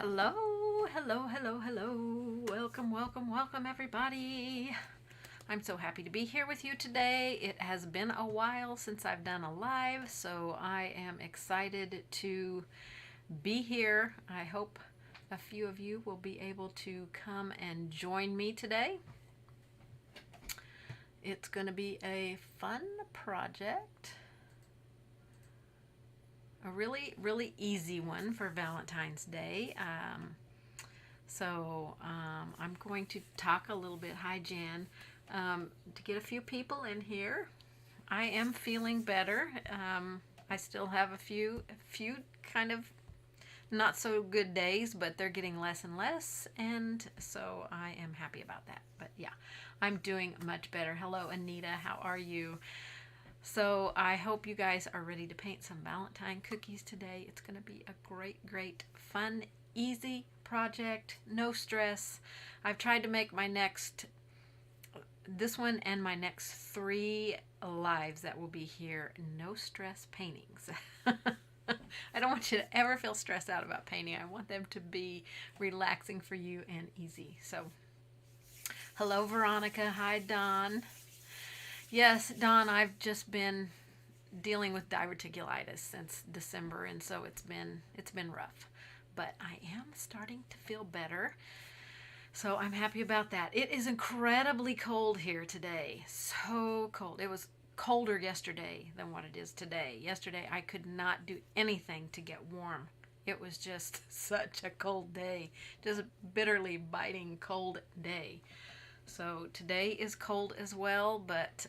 Hello, hello, hello, hello. Welcome, welcome, welcome, everybody. I'm so happy to be here with you today. It has been a while since I've done a live, so I am excited to be here. I hope a few of you will be able to come and join me today. It's going to be a fun project. A really, really easy one for Valentine's Day. I'm going to talk a little bit. Hi, Jan. To get a few people in here. I am feeling better. I still have a few kind of not so good days, but they're getting less and less, and so I am happy about that. But yeah, I'm doing much better. Hello, Anita. How are you? So I hope you guys are ready to paint some Valentine cookies today. It's going to be a great, great, fun, easy project. No stress. I've tried to make this one and my next 3 lives that will be here, no stress paintings. I don't want you to ever feel stressed out about painting. I want them to be relaxing for you and easy. So, hello, Veronica. Hi, Don. Yes, Don, I've just been dealing with diverticulitis since December, and so it's been rough. But I am starting to feel better. So I'm happy about that. It is incredibly cold here today. So cold. It was colder yesterday than what it is today. Yesterday I could not do anything to get warm. It was just such a cold day. Just a bitterly biting cold day. So today is cold as well, but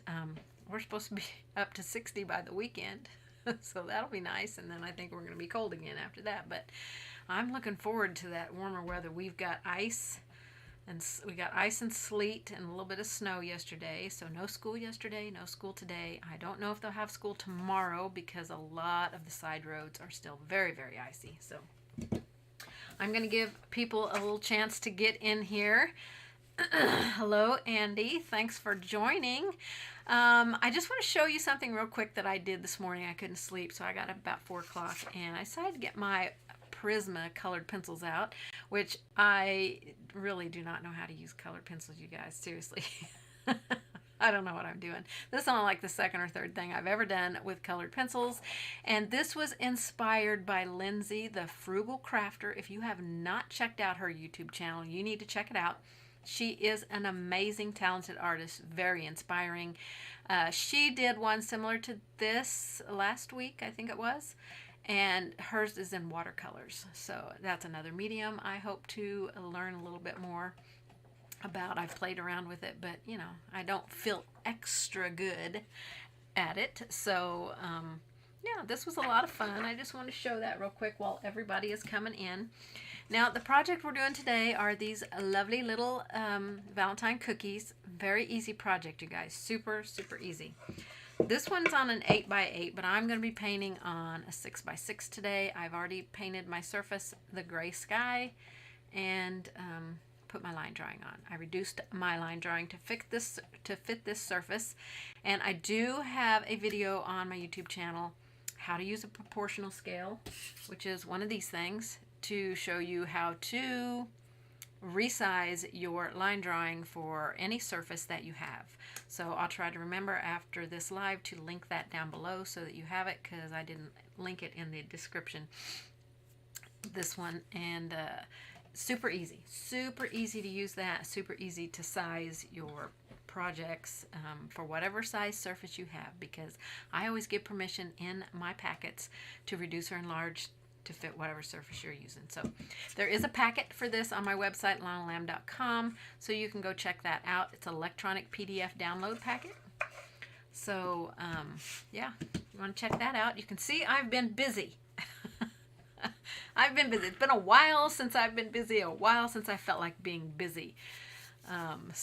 we're supposed to be up to 60 by the weekend. So that'll be nice, and then I think we're going to be cold again after that. But I'm looking forward to that warmer weather. We've got ice, and we got ice and sleet and a little bit of snow yesterday. So no school yesterday, no school today. I don't know if they'll have school tomorrow because a lot of the side roads are still very, very icy. So I'm going to give people a little chance to get in here. Hello, Andy. Thanks for joining. I just want to show you something real quick that I did this morning. I couldn't sleep, so I got up about 4 o'clock, and I decided to get my Prisma colored pencils out, which I really do not know how to use colored pencils, you guys. Seriously. I don't know what I'm doing. This is only like the second or third thing I've ever done with colored pencils. And this was inspired by Lindsay, the Frugal Crafter. If you have not checked out her YouTube channel, you need to check it out. She is an amazing, talented artist, very inspiring. She did one similar to this last week, I think it was, and hers is in watercolors. So that's another medium I hope to learn a little bit more about. I've played around with it, but you know, I don't feel extra good at it. So yeah, this was a lot of fun. I just want to show that real quick while everybody is coming in. Now, the project we're doing today are these lovely little Valentine cookies. Very easy project, you guys. Super, super easy. This one's on an 8x8, but I'm going to be painting on a 6x6 today. I've already painted my surface, the gray sky, and put my line drawing on. I reduced my line drawing to fit this surface, and I do have a video on my YouTube channel, how to use a proportional scale, which is one of these things, to show you how to resize your line drawing for any surface that you have. So I'll try to remember after this live to link that down below so that you have it, because I didn't link it in the description. This one, and super easy to use that, super easy to size your projects for whatever size surface you have, because I always give permission in my packets to reduce or enlarge to fit whatever surface you're using. So there is a packet for this on my website, lonnalamb.com, so you can go check that out. It's an electronic PDF download packet. So yeah, you want to check that out. You can see I've been busy. I've been busy. It's been a while since I've been busy, a while since I felt like being busy. I'm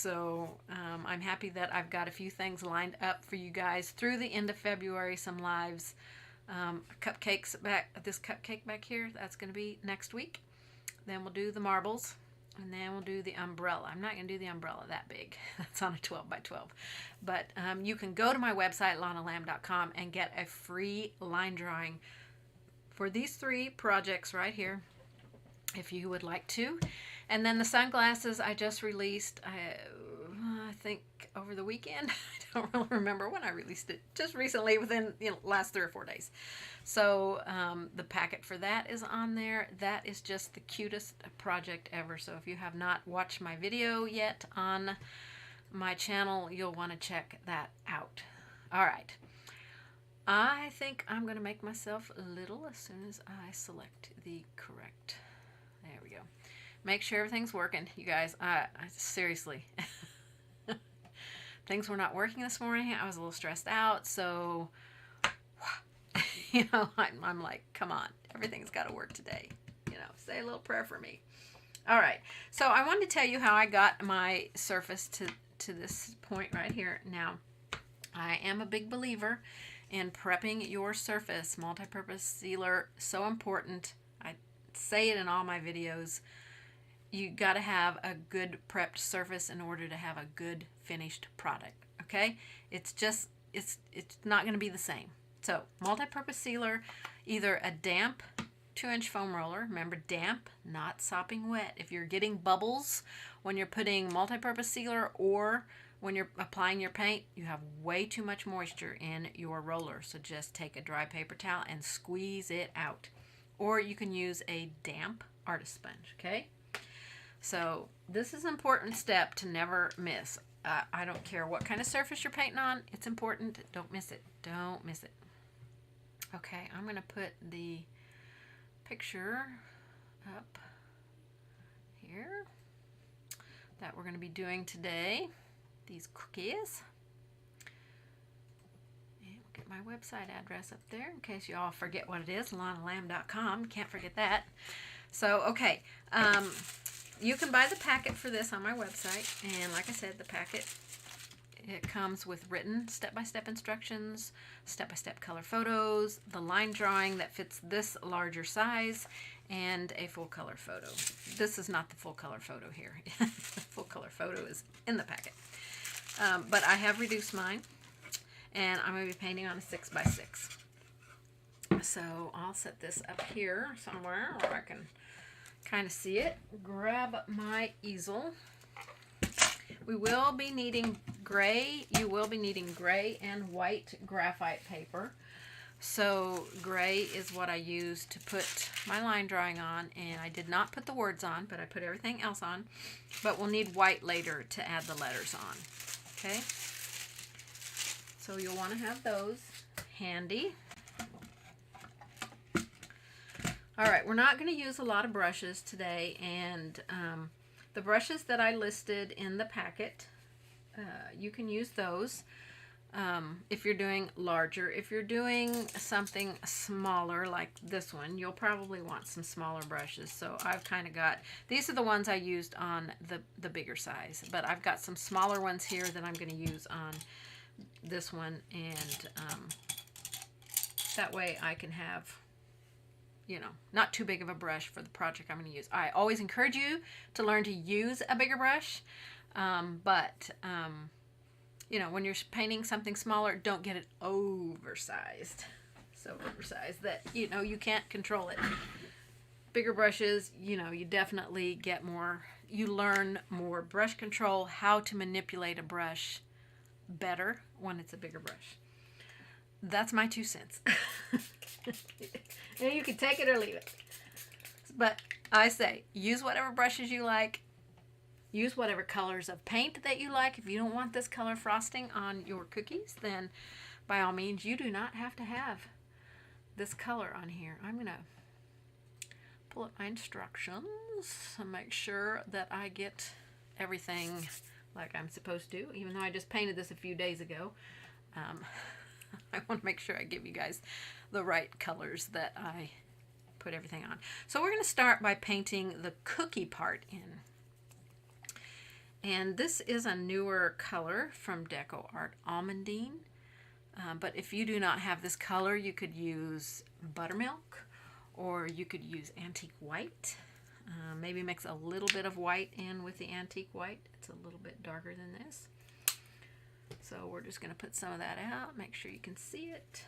happy that I've got a few things lined up for you guys through the end of February, some lives. Cupcakes this cupcake back here, that's going to be next week. Then we'll do the marbles, and then we'll do the umbrella. I'm not going to do the umbrella that big. That's on a 12x12. But you can go to my website, lonnalamb.com, and get a free line drawing for these 3 projects right here. if you would like to. And then the sunglasses I just released, I think over the weekend. I don't really remember when I released it. Just recently, within last 3 or 4 days. So the packet for that is on there. That is just the cutest project ever. So if you have not watched my video yet on my channel, you'll want to check that out. All right. I think I'm going to make myself little as soon as I select the correct. There we go. Make sure everything's working, you guys. I seriously, things were not working this morning. I was a little stressed out, so I'm like, come on, everything's got to work today. Say a little prayer for me. All right, so I wanted to tell you how I got my surface to this point right here. Now, I am a big believer in prepping your surface. Multi-purpose sealer, so important. I say it in all my videos. You got to have a good prepped surface in order to have a good finished product. Okay, it's not going to be the same. So multi-purpose sealer, either a damp 2-inch foam roller. Remember, damp, not sopping wet. If you're getting bubbles when you're putting multi-purpose sealer or when you're applying your paint, you have way too much moisture in your roller. So just take a dry paper towel and squeeze it out. Or you can use a damp artist sponge, okay? So this is an important step to never miss. I don't care what kind of surface you're painting on. It's important. Don't miss it. Don't miss it. Okay, I'm going to put the picture up here that we're going to be doing today. These cookies. And we'll get my website address up there in case you all forget what it is. LonnaLamb.com. Can't forget that. So, okay. You can buy the packet for this on my website, and like I said, the packet, it comes with written step-by-step instructions, step-by-step color photos, the line drawing that fits this larger size, and a full color photo. This is not the full color photo here. The full color photo is in the packet. But I have reduced mine, and I'm going to be painting on a 6x6. So I'll set this up here somewhere where I can kind of see it. Grab my easel. We will be needing gray. You will be needing gray and white graphite paper. So gray is what I use to put my line drawing on, and I did not put the words on, but I put everything else on. But we'll need white later to add the letters on. Okay? So you'll want to have those handy. All right, we're not going to use a lot of brushes today, and the brushes that I listed in the packet, you can use those if you're doing larger. If you're doing something smaller like this one, you'll probably want some smaller brushes. So I've kind of got, these are the ones I used on the bigger size, but I've got some smaller ones here that I'm going to use on this one, and that way I can have, not too big of a brush for the project I'm going to use. I always encourage you to learn to use a bigger brush, but when you're painting something smaller, don't get it oversized. So oversized that, you can't control it. Bigger brushes, you definitely get more, you learn more brush control, how to manipulate a brush better when it's a bigger brush. That's my 2 cents. You can take it or leave it. But I say, use whatever brushes you like. Use whatever colors of paint that you like. If you don't want this color frosting on your cookies, then by all means, you do not have to have this color on here. I'm going to pull up my instructions and make sure that I get everything like I'm supposed to, even though I just painted this a few days ago. I want to make sure I give you guys the right colors that I put everything on. So we're going to start by painting the cookie part in. And this is a newer color from Deco Art, Almondine. But if you do not have this color, you could use buttermilk, or you could use antique white. Maybe mix a little bit of white in with the antique white. It's a little bit darker than this. So we're just going to put some of that out. Make sure you can see it.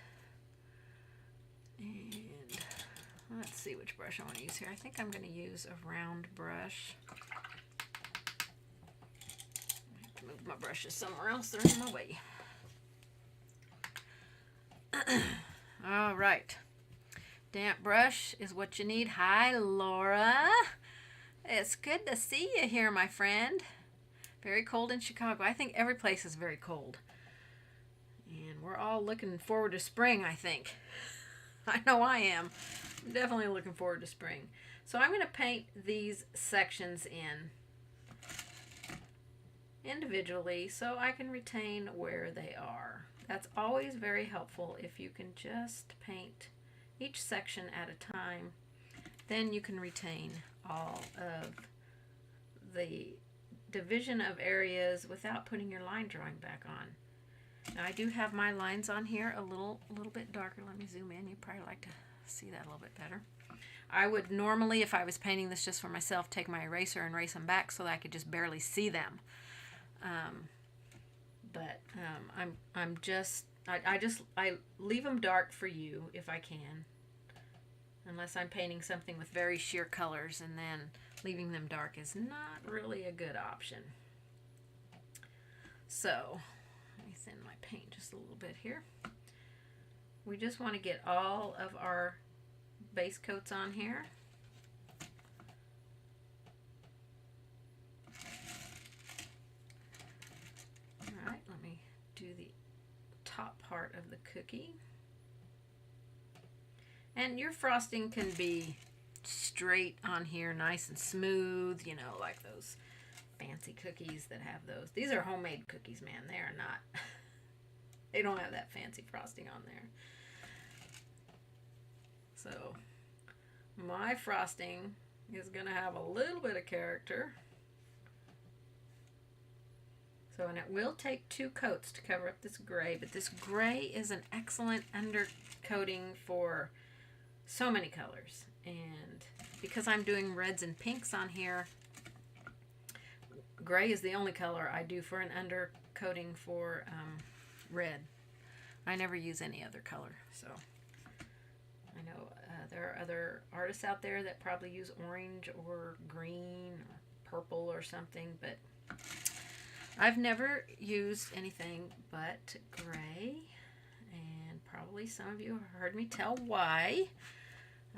And Let's see which brush I want to use here. I think I'm going to use a round brush. I have to move my brushes somewhere else. They're in my way. All right. Damp brush is what you need. Hi, Laura. It's good to see you here, my friend. Very cold in Chicago. I think every place is very cold. And we're all looking forward to spring, I think. I know I am. I'm definitely looking forward to spring. So I'm going to paint these sections in individually so I can retain where they are. That's always very helpful if you can just paint each section at a time. Then you can retain all of the division of areas without putting your line drawing back on. Now I do have my lines on here a little bit darker. Let me zoom in. You'd probably like to see that a little bit better. I would normally, if I was painting this just for myself, take my eraser and erase them back so that I could just barely see them. I leave them dark for you if I can, unless I'm painting something with very sheer colors, and then leaving them dark is not really a good option. So let me thin my paint just a little bit here. We just want to get all of our base coats on here. All right, let me do the top part of the cookie. And your frosting can be straight on here, nice and smooth, you know, like those fancy cookies that have those. These are homemade cookies, man. They are not, they don't have that fancy frosting on there. So my frosting is going to have a little bit of character. So, and it will take 2 coats to cover up this gray, but this gray is an excellent undercoating for so many colors. And because I'm doing reds and pinks on here, gray is the only color I do for an undercoating for red. I never use any other color. So I know there are other artists out there that probably use orange or green or purple or something, but I've never used anything but gray, and probably some of you have heard me tell why.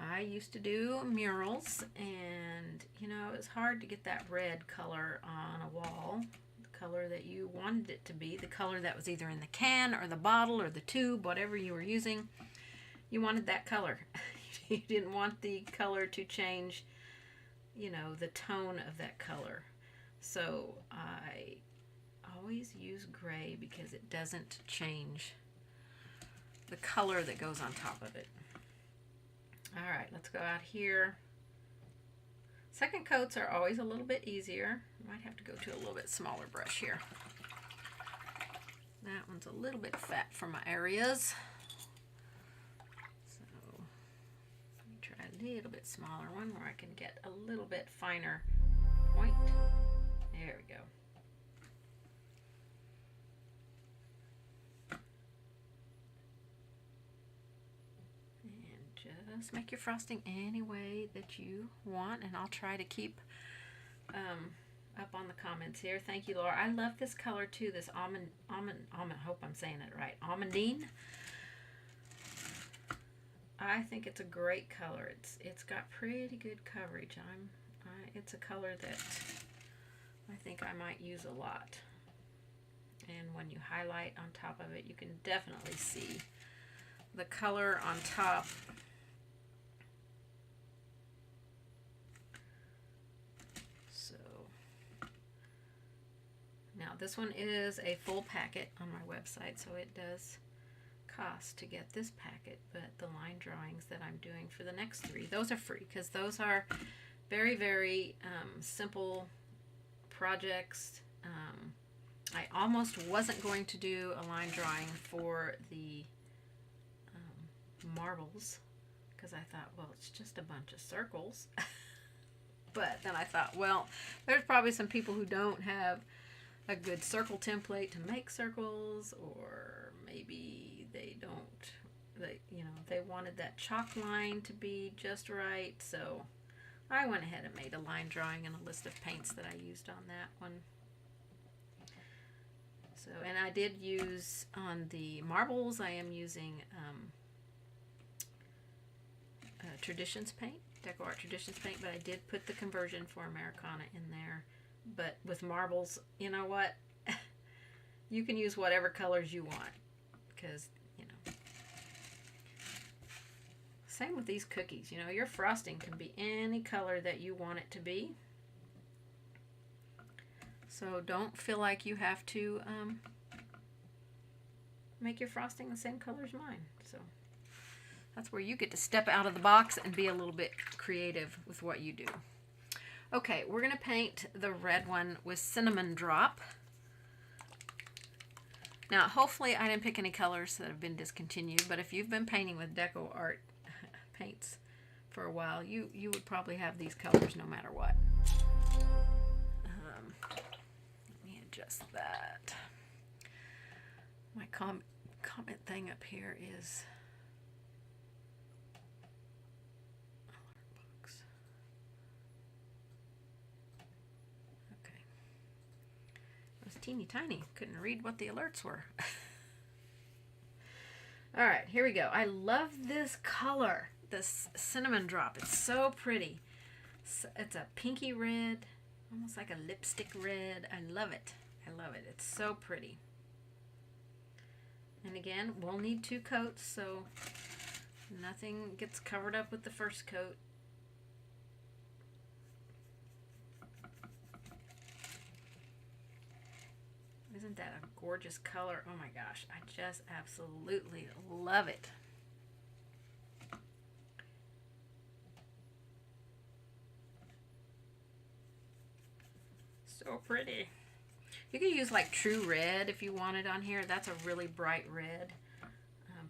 I used to do murals, and you know, it's hard to get that red color on a wall, the color that you wanted it to be, the color that was either in the can or the bottle or the tube, whatever you were using. You wanted that color. You didn't want the color to change, you know, the tone of that color. So I always use gray because it doesn't change the color that goes on top of it. All right, let's go out here. Second coats are always a little bit easier. Might have to go to a little bit smaller brush here. That one's a little bit fat for my areas. So let me try a little bit smaller one where I can get a little bit finer point. There we go. Just make your frosting any way that you want, and I'll try to keep up on the comments here. Thank you, Laura. I love this color too, this almond, hope I'm saying it right, almondine. I think it's a great color. It's got pretty good coverage. It's a color that I think I might use a lot. And when you highlight on top of it, you can definitely see the color on top. Now this one is a full packet on my website, so it does cost to get this packet, but the line drawings that I'm doing for the next 3, those are free, because those are very, very simple projects. I almost wasn't going to do a line drawing for the marbles, because I thought, well, it's just a bunch of circles. But then I thought, well, there's probably some people who don't have a good circle template to make circles, or maybe they wanted that chalk line to be just right, so I went ahead and made a line drawing and a list of paints that I used on that one. So, and I did use on the marbles, I am using Traditions paint, Deco Art Traditions paint, but I did put the conversion for Americana in there. But with marbles, you know what? You can use whatever colors you want, because, you know. Same with these cookies. You know, your frosting can be any color that you want it to be. So don't feel like you have to make your frosting the same color as mine. So that's where you get to step out of the box and be a little bit creative with what you do. Okay, we're going to paint the red one with Cinnamon Drop. Now, hopefully I didn't pick any colors that have been discontinued, but if you've been painting with Deco Art paints for a while, you would probably have these colors no matter what. Let me adjust that. My comment thing up here is box. Okay. It was teeny tiny. Couldn't read what the alerts were. All right, here we go. I love this color, this Cinnamon Drop. It's so pretty. It's a pinky red, almost like a lipstick red. I love it. I love it. It's so pretty. And again, we'll need 2 coats, so nothing gets covered up with the first coat. Isn't that a gorgeous color? Oh my gosh, I just absolutely love it. So pretty. You could use like True Red if you wanted on here. That's a really bright red.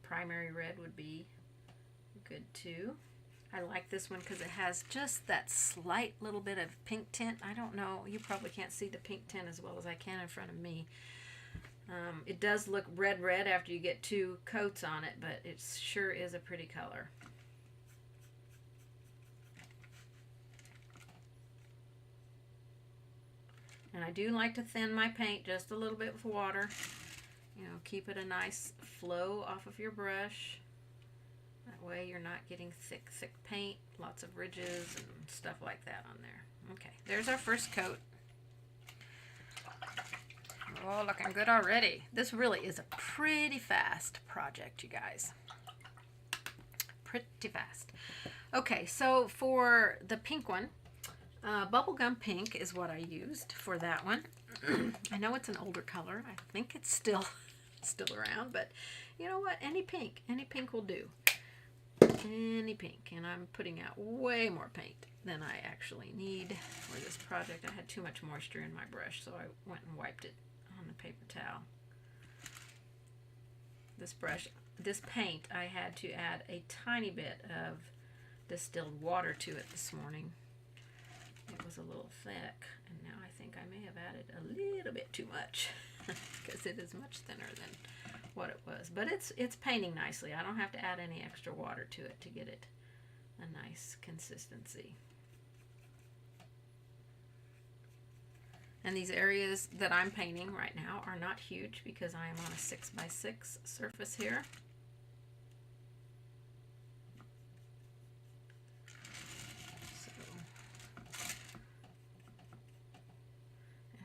Primary red would be good too. I like this one because it has just that slight little bit of pink tint. I don't know, you probably can't see the pink tint as well as I can in front of me. It does look red after you get 2 coats on it, but it sure is a pretty color. And I do like to thin my paint just a little bit with water. You know, keep it a nice flow off of your brush. That way you're not getting thick paint, lots of ridges and stuff like that on there. Okay, there's our first coat. Oh, looking good already. This really is a pretty fast project, you guys. Pretty fast. Okay, so for the pink one, bubblegum pink is what I used for that one. I know it's an older color. I think it's still around, but you know what? Any pink will do. Any pink. And I'm putting out way more paint than I actually need for this project. I had too much moisture in my brush, so I went and wiped it on the paper towel. This paint, I had to add a tiny bit of distilled water to it this morning. It was a little thick, and now I think I may have added a little bit too much because it is much thinner than what it was. But it's painting nicely. I don't have to add any extra water to it to get it a nice consistency. And these areas that I'm painting right now are not huge because I am on a 6x6 surface here.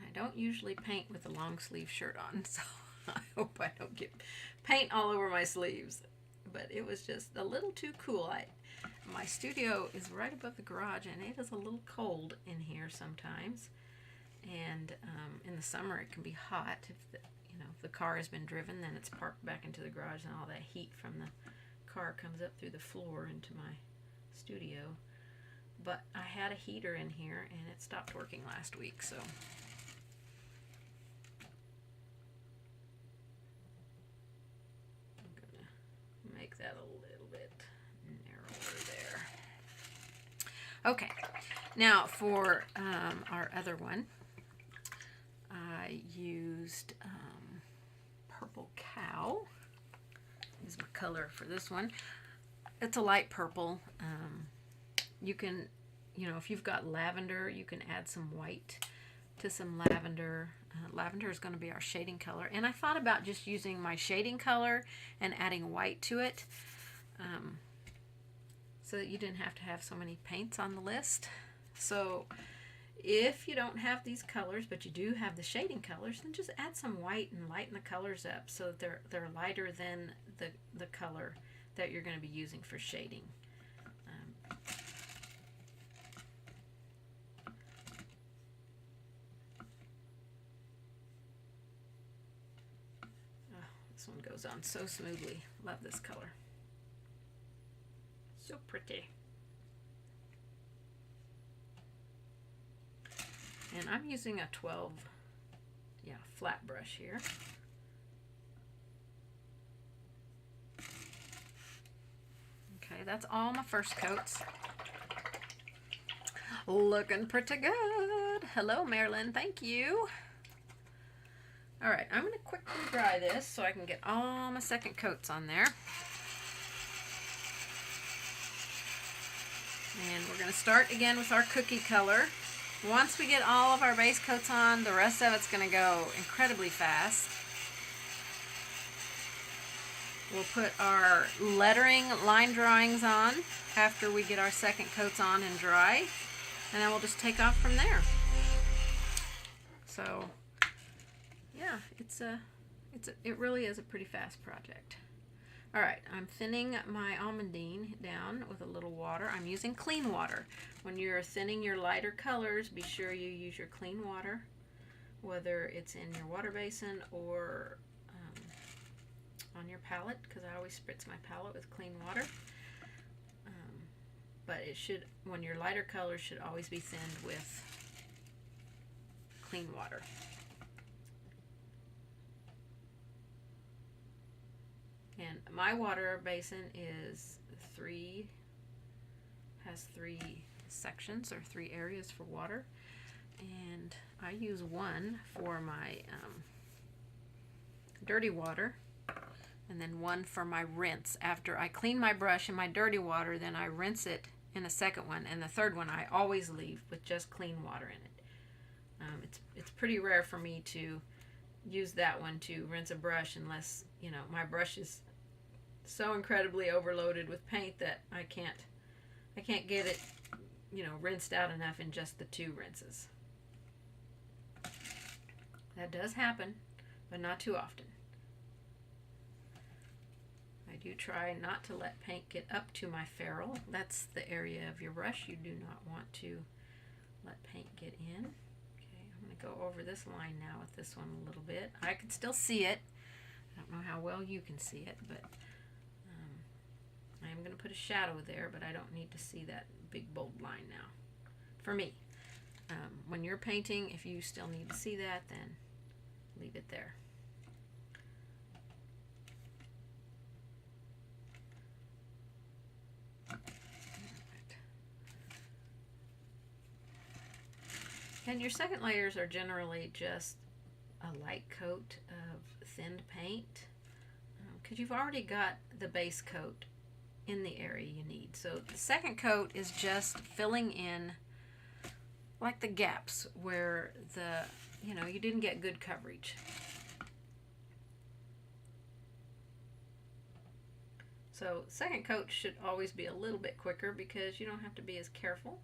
I don't usually paint with a long sleeve shirt on, so I hope I don't get paint all over my sleeves. But it was just a little too cool. My studio is right above the garage, and it is a little cold in here sometimes. And in the summer, it can be hot. If the car has been driven, then it's parked back into the garage, and all that heat from the car comes up through the floor into my studio. But I had a heater in here, and it stopped working last week, so. Make that a little bit narrower there. Okay, now for our other one, I used Purple Cow. Is my color for this one. It's a light purple. You can, you know, if you've got lavender, you can add some white to some lavender. Lavender is going to be our shading color. And I thought about just using my shading color and adding white to it, so that you didn't have to have so many paints on the list. So if you don't have these colors, but you do have the shading colors, then just add some white and lighten the colors up so that they're lighter than the color that you're going to be using for shading. This one goes on so smoothly. Love this color. So pretty. And I'm using a 12, flat brush here. Okay, that's all my first coats. Looking pretty good. Hello, Marilyn. Thank you. All right, I'm going to quickly dry this so I can get all my second coats on there. And we're going to start again with our cookie color. Once we get all of our base coats on, the rest of it's going to go incredibly fast. We'll put our lettering line drawings on after we get our second coats on and dry, and then we'll just take off from there. So yeah, it really is a pretty fast project. All right, I'm thinning my almondine down with a little water. I'm using clean water. When you're thinning your lighter colors, be sure you use your clean water, whether it's in your water basin or on your palette, because I always spritz my palette with clean water. But it should, when your lighter colors, should always be thinned with clean water. And my water basin has three sections or three areas for water, and I use one for my dirty water, and then one for my rinse. After I clean my brush in my dirty water, then I rinse it in a second one, and the third one I always leave with just clean water in it. It's pretty rare for me to use that one to rinse a brush unless, you know, my brush is so incredibly overloaded with paint that I can't get it, you know, rinsed out enough in just the two rinses. That does happen, but not too often. I do try not to let paint get up to my ferrule. That's the area of your brush you do not want to let paint get in. Okay, I'm going to go over this line now with this one a little bit. I can still see it. I don't know how well you can see it, but I'm going to put a shadow there, but I don't need to see that big bold line now. For me, when you're painting, if you still need to see that, then leave it there. And your second layers are generally just a light coat of thinned paint, because you've already got the base coat in the area you need. So the second coat is just filling in like the gaps where you didn't get good coverage. So second coat should always be a little bit quicker because you don't have to be as careful.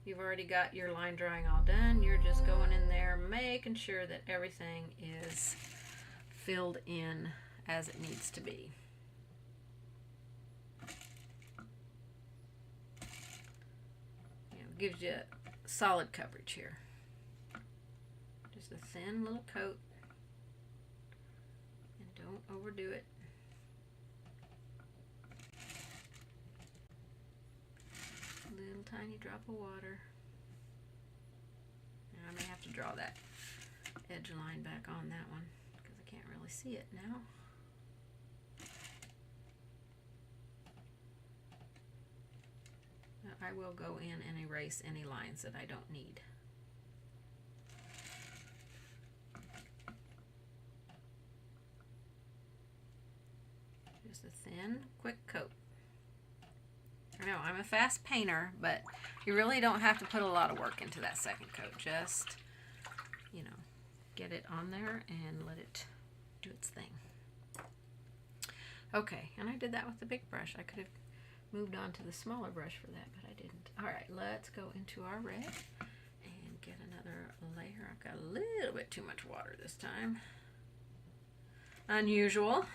You've already got your line drawing all done. You're just going in there making sure that everything is filled in as it needs to be. Gives you solid coverage here. Just a thin little coat, and don't overdo it. A little tiny drop of water. Now I may have to draw that edge line back on that one because I can't really see it now. I will go in and erase any lines that I don't need. Just a thin, quick coat. I know, I'm a fast painter, but you really don't have to put a lot of work into that second coat. Just, you know, get it on there and let it do its thing. Okay, and I did that with the big brush. I could have moved on to the smaller brush for that, but I didn't. All right, let's go into our red and get another layer. I've got a little bit too much water this time. Unusual.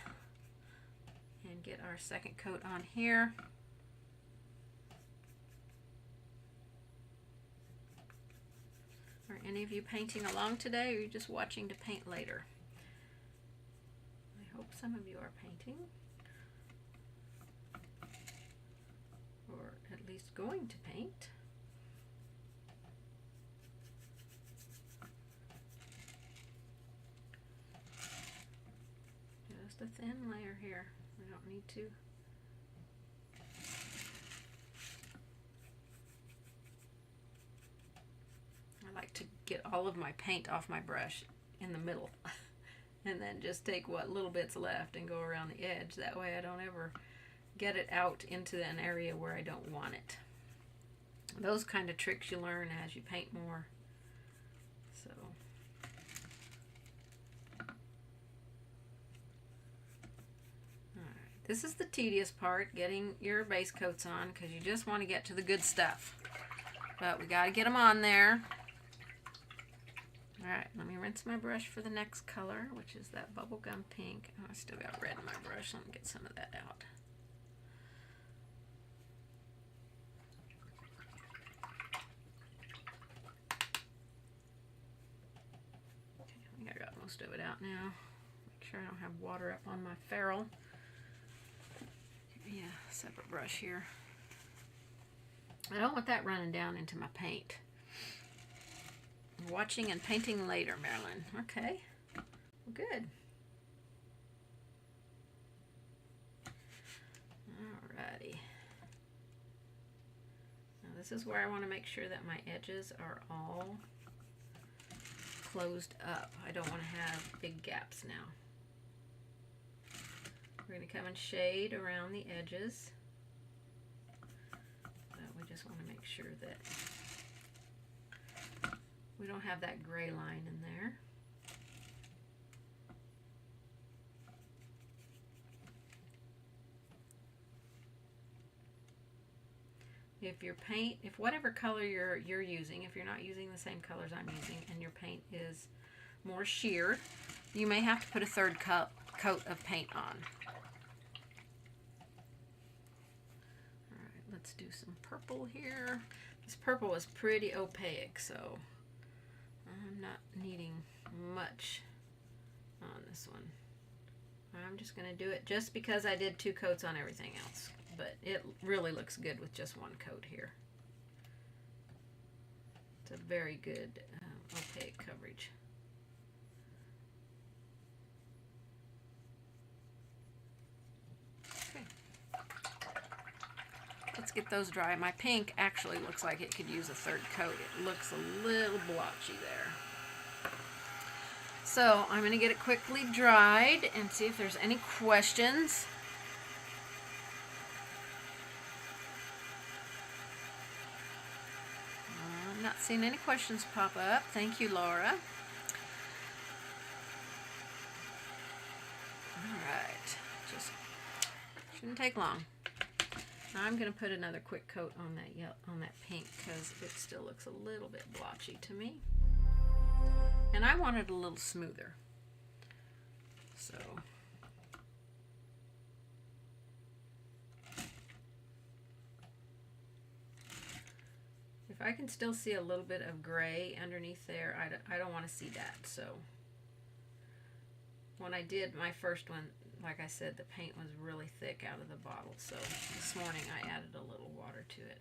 And get our second coat on here. Are any of you painting along today, or are you just watching to paint later? I hope some of you are painting, or at least going to paint. Just a thin layer here. We don't need to. I like to get all of my paint off my brush in the middle and then just take what little bits left and go around the edge. That way I don't ever get it out into an area where I don't want it. Those kind of tricks you learn as you paint more. So alright, this is the tedious part, getting your base coats on, because you just want to get to the good stuff. But we got to get them on there. Alright, let me rinse my brush for the next color, which is that bubblegum pink. Oh, I still got red in my brush. Let me get some of that out. Okay, I think I got most of it out now. Make sure I don't have water up on my ferrule. Give me a separate brush here. I don't want that running down into my paint. Watching and painting later, Marilyn. Okay. Well, good. Alrighty. Now this is where I want to make sure that my edges are all closed up. I don't want to have big gaps now. We're going to come and shade around the edges. But we just want to make sure that we don't have that gray line in there. If whatever color you're using, if you're not using the same colors I'm using, and your paint is more sheer, you may have to put a third coat of paint on. Alright, let's do some purple here. This purple is pretty opaque, so I'm not needing much on this one. I'm just going to do it just because I did 2 coats on everything else. But it really looks good with just 1 coat here. It's a very good opaque coverage. Okay. Let's get those dry. My pink actually looks like it could use a 3rd coat. It looks a little blotchy there. So I'm going to get it quickly dried and see if there's any questions. I'm not seeing any questions pop up. Thank you, Laura. Alright, just shouldn't take long. Now I'm going to put another quick coat on that yellow, on that pink, because it still looks a little bit blotchy to me. And I want it a little smoother. So if I can still see a little bit of gray underneath there, I don't want to see that. So when I did my first one, like I said, the paint was really thick out of the bottle. So this morning I added a little water to it.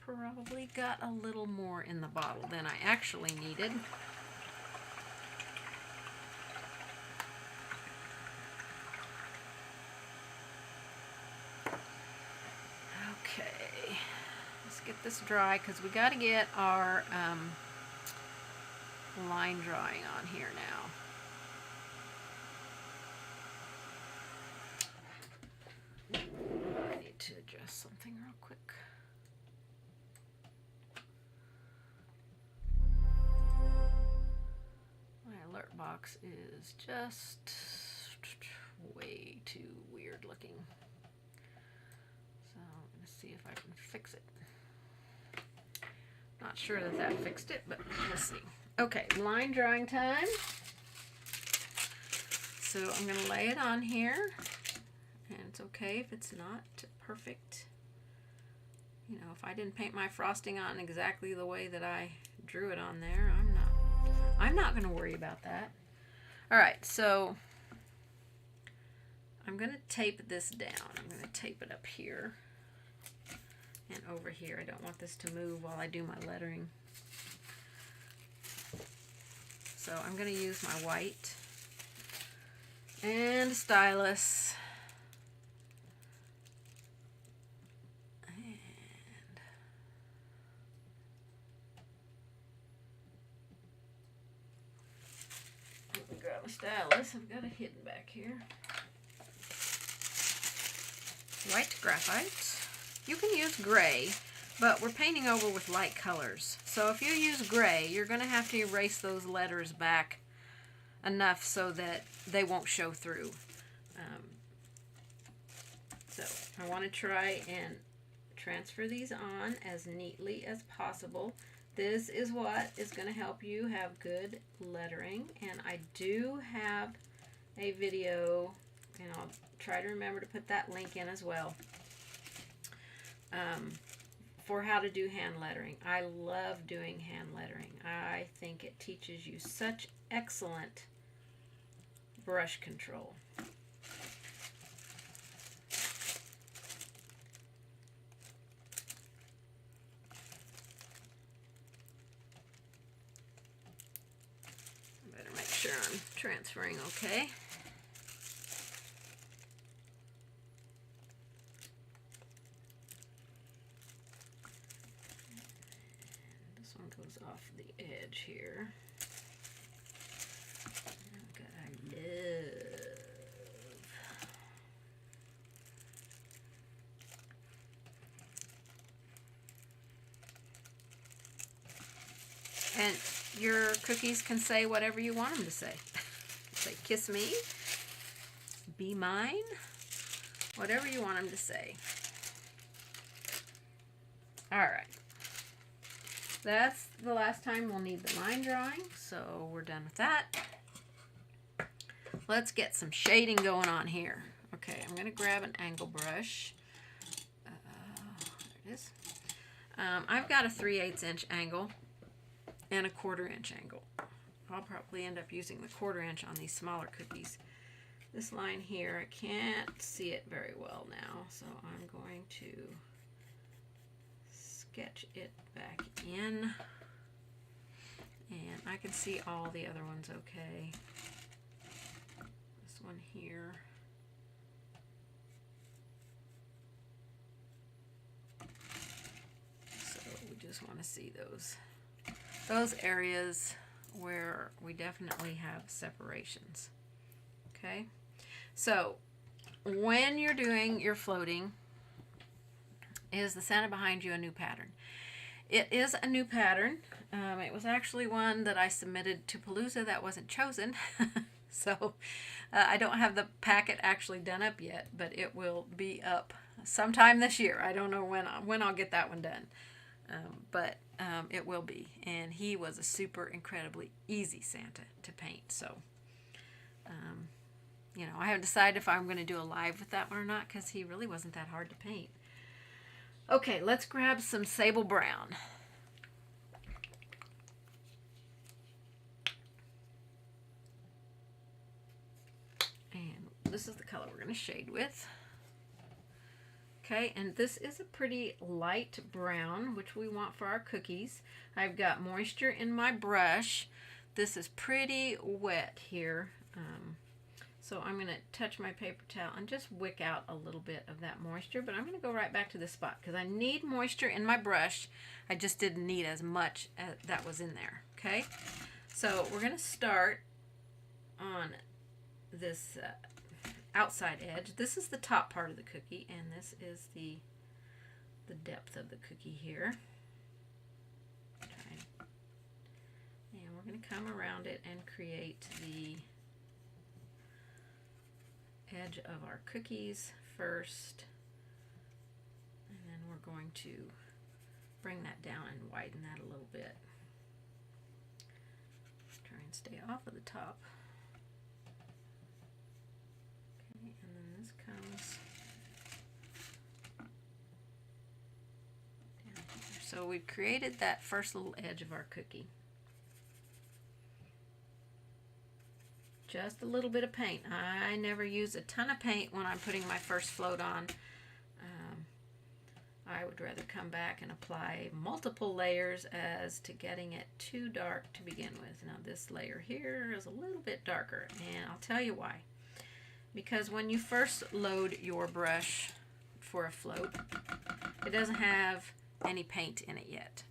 Probably got a little more in the bottle than I actually needed. Okay, let's get this dry because we got to get our line drawing on here now. box is just way too weird looking. So let's see if I can fix it. Not sure that that fixed it, but let's see. Okay, line drawing time. So I'm going to lay it on here, and it's okay if it's not perfect. You know, if I didn't paint my frosting on exactly the way that I drew it on there, I'm not going to worry about that. All right, so I'm going to tape this down. I'm going to tape it up here and over here. I don't want this to move while I do my lettering. So I'm going to use my white and a stylus. And let me grab a stylus. I've got it hidden back here. White graphite. You can use gray, but we're painting over with light colors. So if you use gray, you're going to have to erase those letters back enough so that they won't show through. So I want to try and transfer these on as neatly as possible. This is what is going to help you have good lettering, and I do have a video, and I'll try to remember to put that link in as well, for how to do hand lettering. I love doing hand lettering. I think it teaches you such excellent brush control. Better make sure I'm transferring okay. Off the edge here. I love. And your cookies can say whatever you want them to say. Say, kiss me, be mine, whatever you want them to say. All right. That's the last time we'll need the line drawing, so we're done with that. Let's get some shading going on here. Okay, I'm going to grab an angle brush. There it is. I've got a 3/8 inch angle and a 1/4 inch angle. I'll probably end up using the 1/4 inch on these smaller cookies. This line here, I can't see it very well now, so I'm going to sketch it back in, and I can see all the other ones okay. This one here. So we just want to see those areas where we definitely have separations. Okay, so when you're doing your floating, is the Santa behind you a new pattern? It is a new pattern. It was actually one that I submitted to Palooza that wasn't chosen. So I don't have the packet actually done up yet, but it will be up sometime this year. I don't know when I'll get that one done. But it will be. And he was a super incredibly easy Santa to paint. So, you know, I haven't decided if I'm going to do a live with that one or not, because he really wasn't that hard to paint. Okay, let's grab some sable brown. And this is the color we're going to shade with. Okay, and this is a pretty light brown, which we want for our cookies. I've got moisture in my brush. This is pretty wet here. So I'm going to touch my paper towel and just wick out a little bit of that moisture, but I'm going to go right back to this spot because I need moisture in my brush. I just didn't need as much as that was in there. Okay, so we're going to start on this outside edge. This is the top part of the cookie, and this is the depth of the cookie here. Okay. And we're we're going to come around it and create the edge of our cookies first. And then we're going to bring that down and widen that a little bit. Try and stay off of the top. Okay, and then this comes down here. So we've created that first little edge of our cookie. Just a little bit of paint. I never use a ton of paint when I'm putting my first float on. I would rather come back and apply multiple layers as to getting it too dark to begin with. Now this layer here is a little bit darker, and I'll tell you why. Because when you first load your brush for a float, it doesn't have any paint in it yet.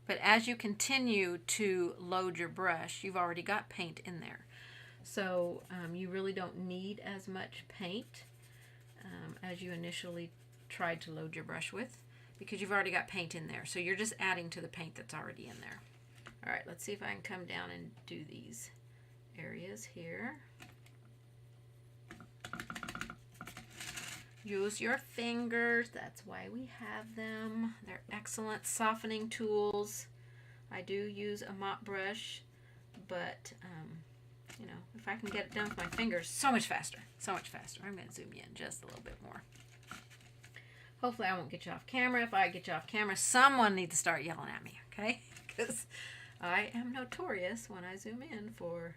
But as you continue to load your brush, you've already got paint in there. So you really don't need as much paint as you initially tried to load your brush with, because you've already got paint in there. So you're just adding to the paint that's already in there. All right, let's see if I can come down and do these areas here. Use your fingers. That's why we have them. They're excellent softening tools. I do use a mop brush, but you know, if I can get it done with my fingers, so much faster, so much faster. I'm going to zoom you in just a little bit more. Hopefully I won't get you off camera. If I get you off camera, someone needs to start yelling at me, okay? Because I am notorious when I zoom in for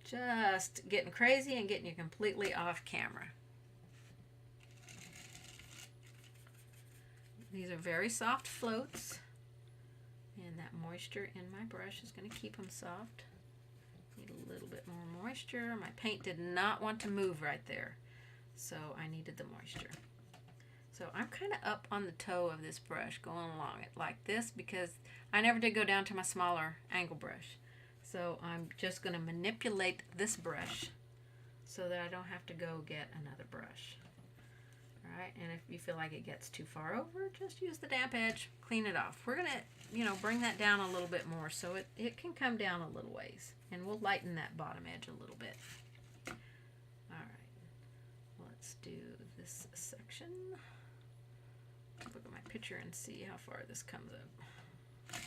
just getting crazy and getting you completely off camera. These are very soft floats, and that moisture in my brush is going to keep them soft. Need a little bit more moisture. My paint did not want to move right there, so I needed the moisture. So I'm kind of up on the toe of this brush going along it like this, because I never did go down to my smaller angle brush. So I'm just going to manipulate this brush so that I don't have to go get another brush. Alright, and if you feel like it gets too far over, just use the damp edge, clean it off. We're going to, you know, bring that down a little bit more so it can come down a little ways. And we'll lighten that bottom edge a little bit. Alright, let's do this section. Look at my picture and see how far this comes up.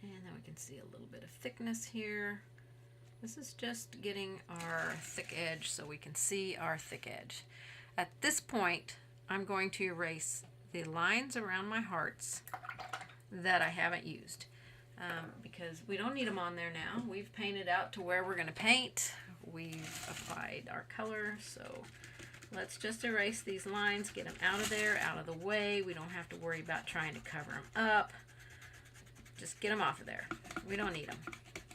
And then we can see a little bit of thickness here. This is just getting our thick edge so we can see our thick edge. At this point, I'm going to erase the lines around my hearts that I haven't used, because we don't need them on there now. We've painted out to where we're going to paint. We've applied our color, so let's just erase these lines, get them out of there, out of the way. We don't have to worry about trying to cover them up. Just get them off of there. We don't need them.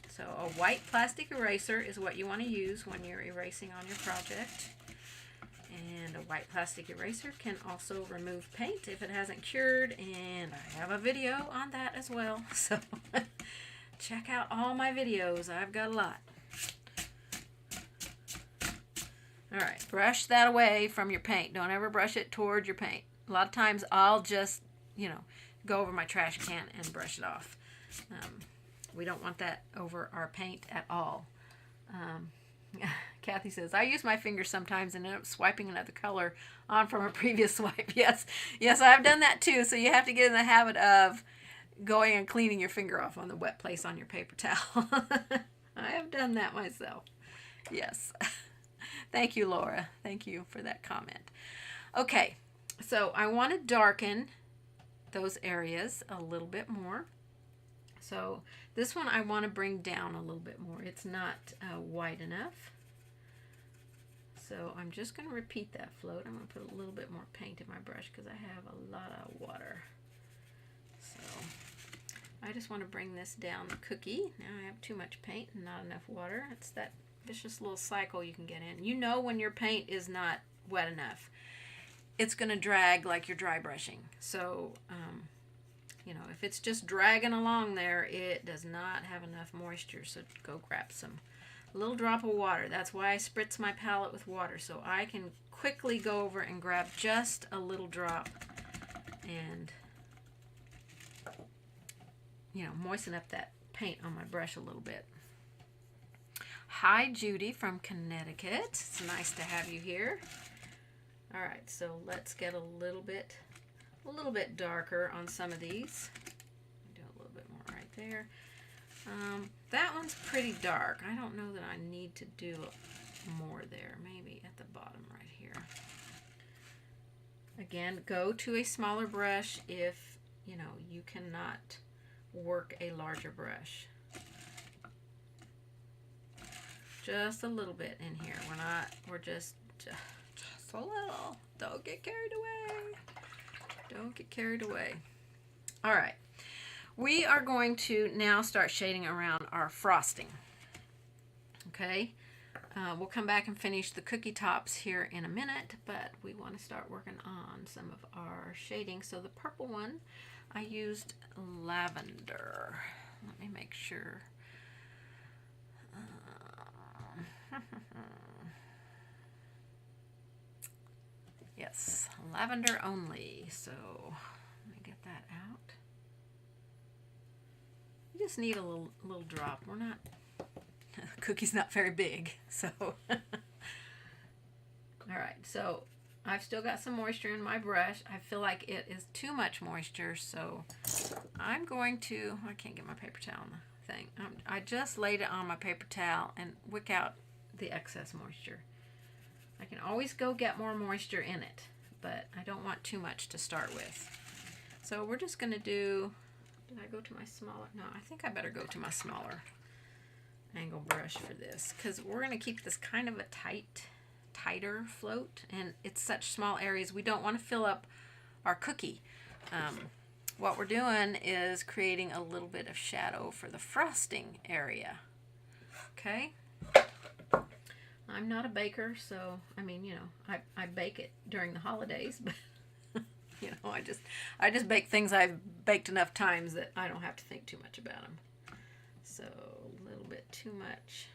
So a white plastic eraser is what you want to use when you're erasing on your project. And a white plastic eraser can also remove paint if it hasn't cured, and I have a video on that as well. So check out all my videos. I've got a lot. Alright, brush that away from your paint. Don't ever brush it toward your paint. A lot of times I'll just, you know, go over my trash can and brush it off. We don't want that over our paint at all. Kathy says, I use my fingers sometimes and end up swiping another color on from a previous swipe. Yes, I've done that too. So you have to get in the habit of going and cleaning your finger off on the wet place on your paper towel. I have done that myself. Yes. Thank you, Laura. Thank you for that comment. Okay, so I want to darken those areas a little bit more. So this one I want to bring down a little bit more. It's not wide enough. So I'm just going to repeat that float. I'm going to put a little bit more paint in my brush because I have a lot of water. So I just want to bring this down the cookie. Now I have too much paint and not enough water. It's that vicious little cycle you can get in. You know when your paint is not wet enough. It's going to drag like you're dry brushing. So, you know, if it's just dragging along there, it does not have enough moisture. So go grab a little drop of water. That's why I spritz my palette with water, so I can quickly go over and grab just a little drop and you know, moisten up that paint on my brush a little bit. Hi, Judy from Connecticut. It's nice to have you here. All right, so let's get a little bit darker on some of these. Do a little bit more right there. That one's pretty dark. I don't know that I need to do more there. Maybe at the bottom right here. Again, go to a smaller brush if, you know, you cannot work a larger brush. Just a little bit in here. We're just a little. Don't get carried away. Don't get carried away. All right. We are going to now start shading around our frosting. Okay. We'll come back and finish the cookie tops here in a minute, but we want to start working on some of our shading. So the purple one, I used lavender. Let me make sure. Yes, lavender only. So let me get that out. You just need a little drop. We're not, cookie's not very big, so. All right, so I've still got some moisture in my brush. I feel like it is too much moisture, so I'm going to, I can't get my paper towel on the thing. I just laid it on my paper towel and wick out the excess moisture. I can always go get more moisture in it, but I don't want too much to start with. So we're just going to do, did I go to my smaller? No, I think I better go to my smaller angle brush for this, because we're going to keep this kind of a tighter float, and it's such small areas. We don't want to fill up our cookie. What we're doing is creating a little bit of shadow for the frosting area. Okay? I'm not a baker, so, I mean, you know, I bake it during the holidays, but, you know, I just bake things I've baked enough times that I don't have to think too much about them. So, a little bit too much.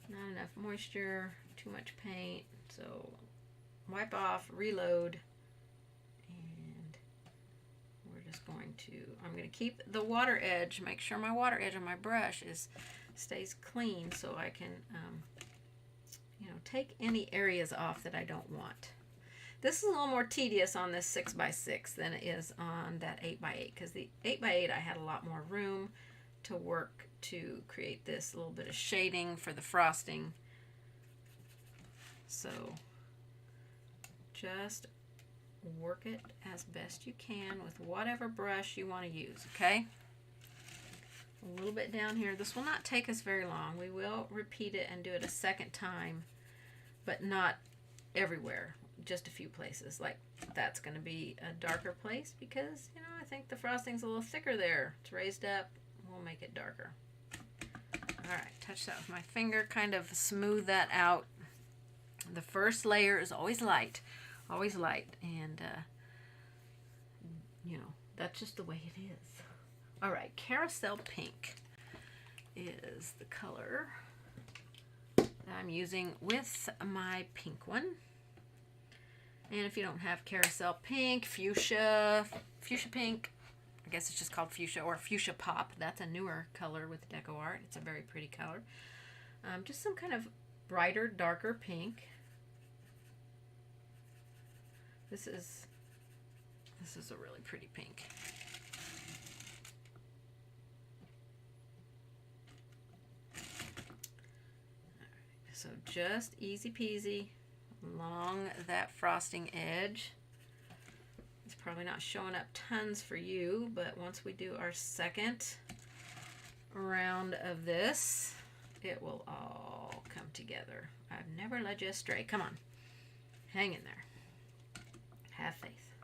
Not enough moisture, too much paint, so wipe off, reload, and we're just going to, I'm going to keep the water edge, make sure my water edge on my brush stays clean so I can, you know, take any areas off that I don't want. This is a little more tedious on this 6x6 than it is on that 8x8, because the 8x8 I had a lot more room to work to create this little bit of shading for the frosting. So just work it as best you can with whatever brush you want to use, okay? A little bit down here. This will not take us very long. We will repeat it and do it a second time, but not everywhere, just a few places. Like that's going to be a darker place because, you know, I think the frosting's a little thicker there. It's raised up. We'll make it darker. All right, touch that with my finger, kind of smooth that out. The first layer is always light, and you know, that's just the way it is. All right, Carousel Pink is the color that I'm using with my pink one. And if you don't have Carousel Pink, Fuchsia Pink, I guess it's just called Fuchsia, or Fuchsia Pop. That's a newer color with Deco Art. It's a very pretty color. Just some kind of brighter, darker pink. This is a really pretty pink. Alright, so just easy peasy along that frosting edge. It's probably not showing up tons for you, but once we do our second round of this, it will all come together. I've never led you astray. Come on. Hang in there. Have faith.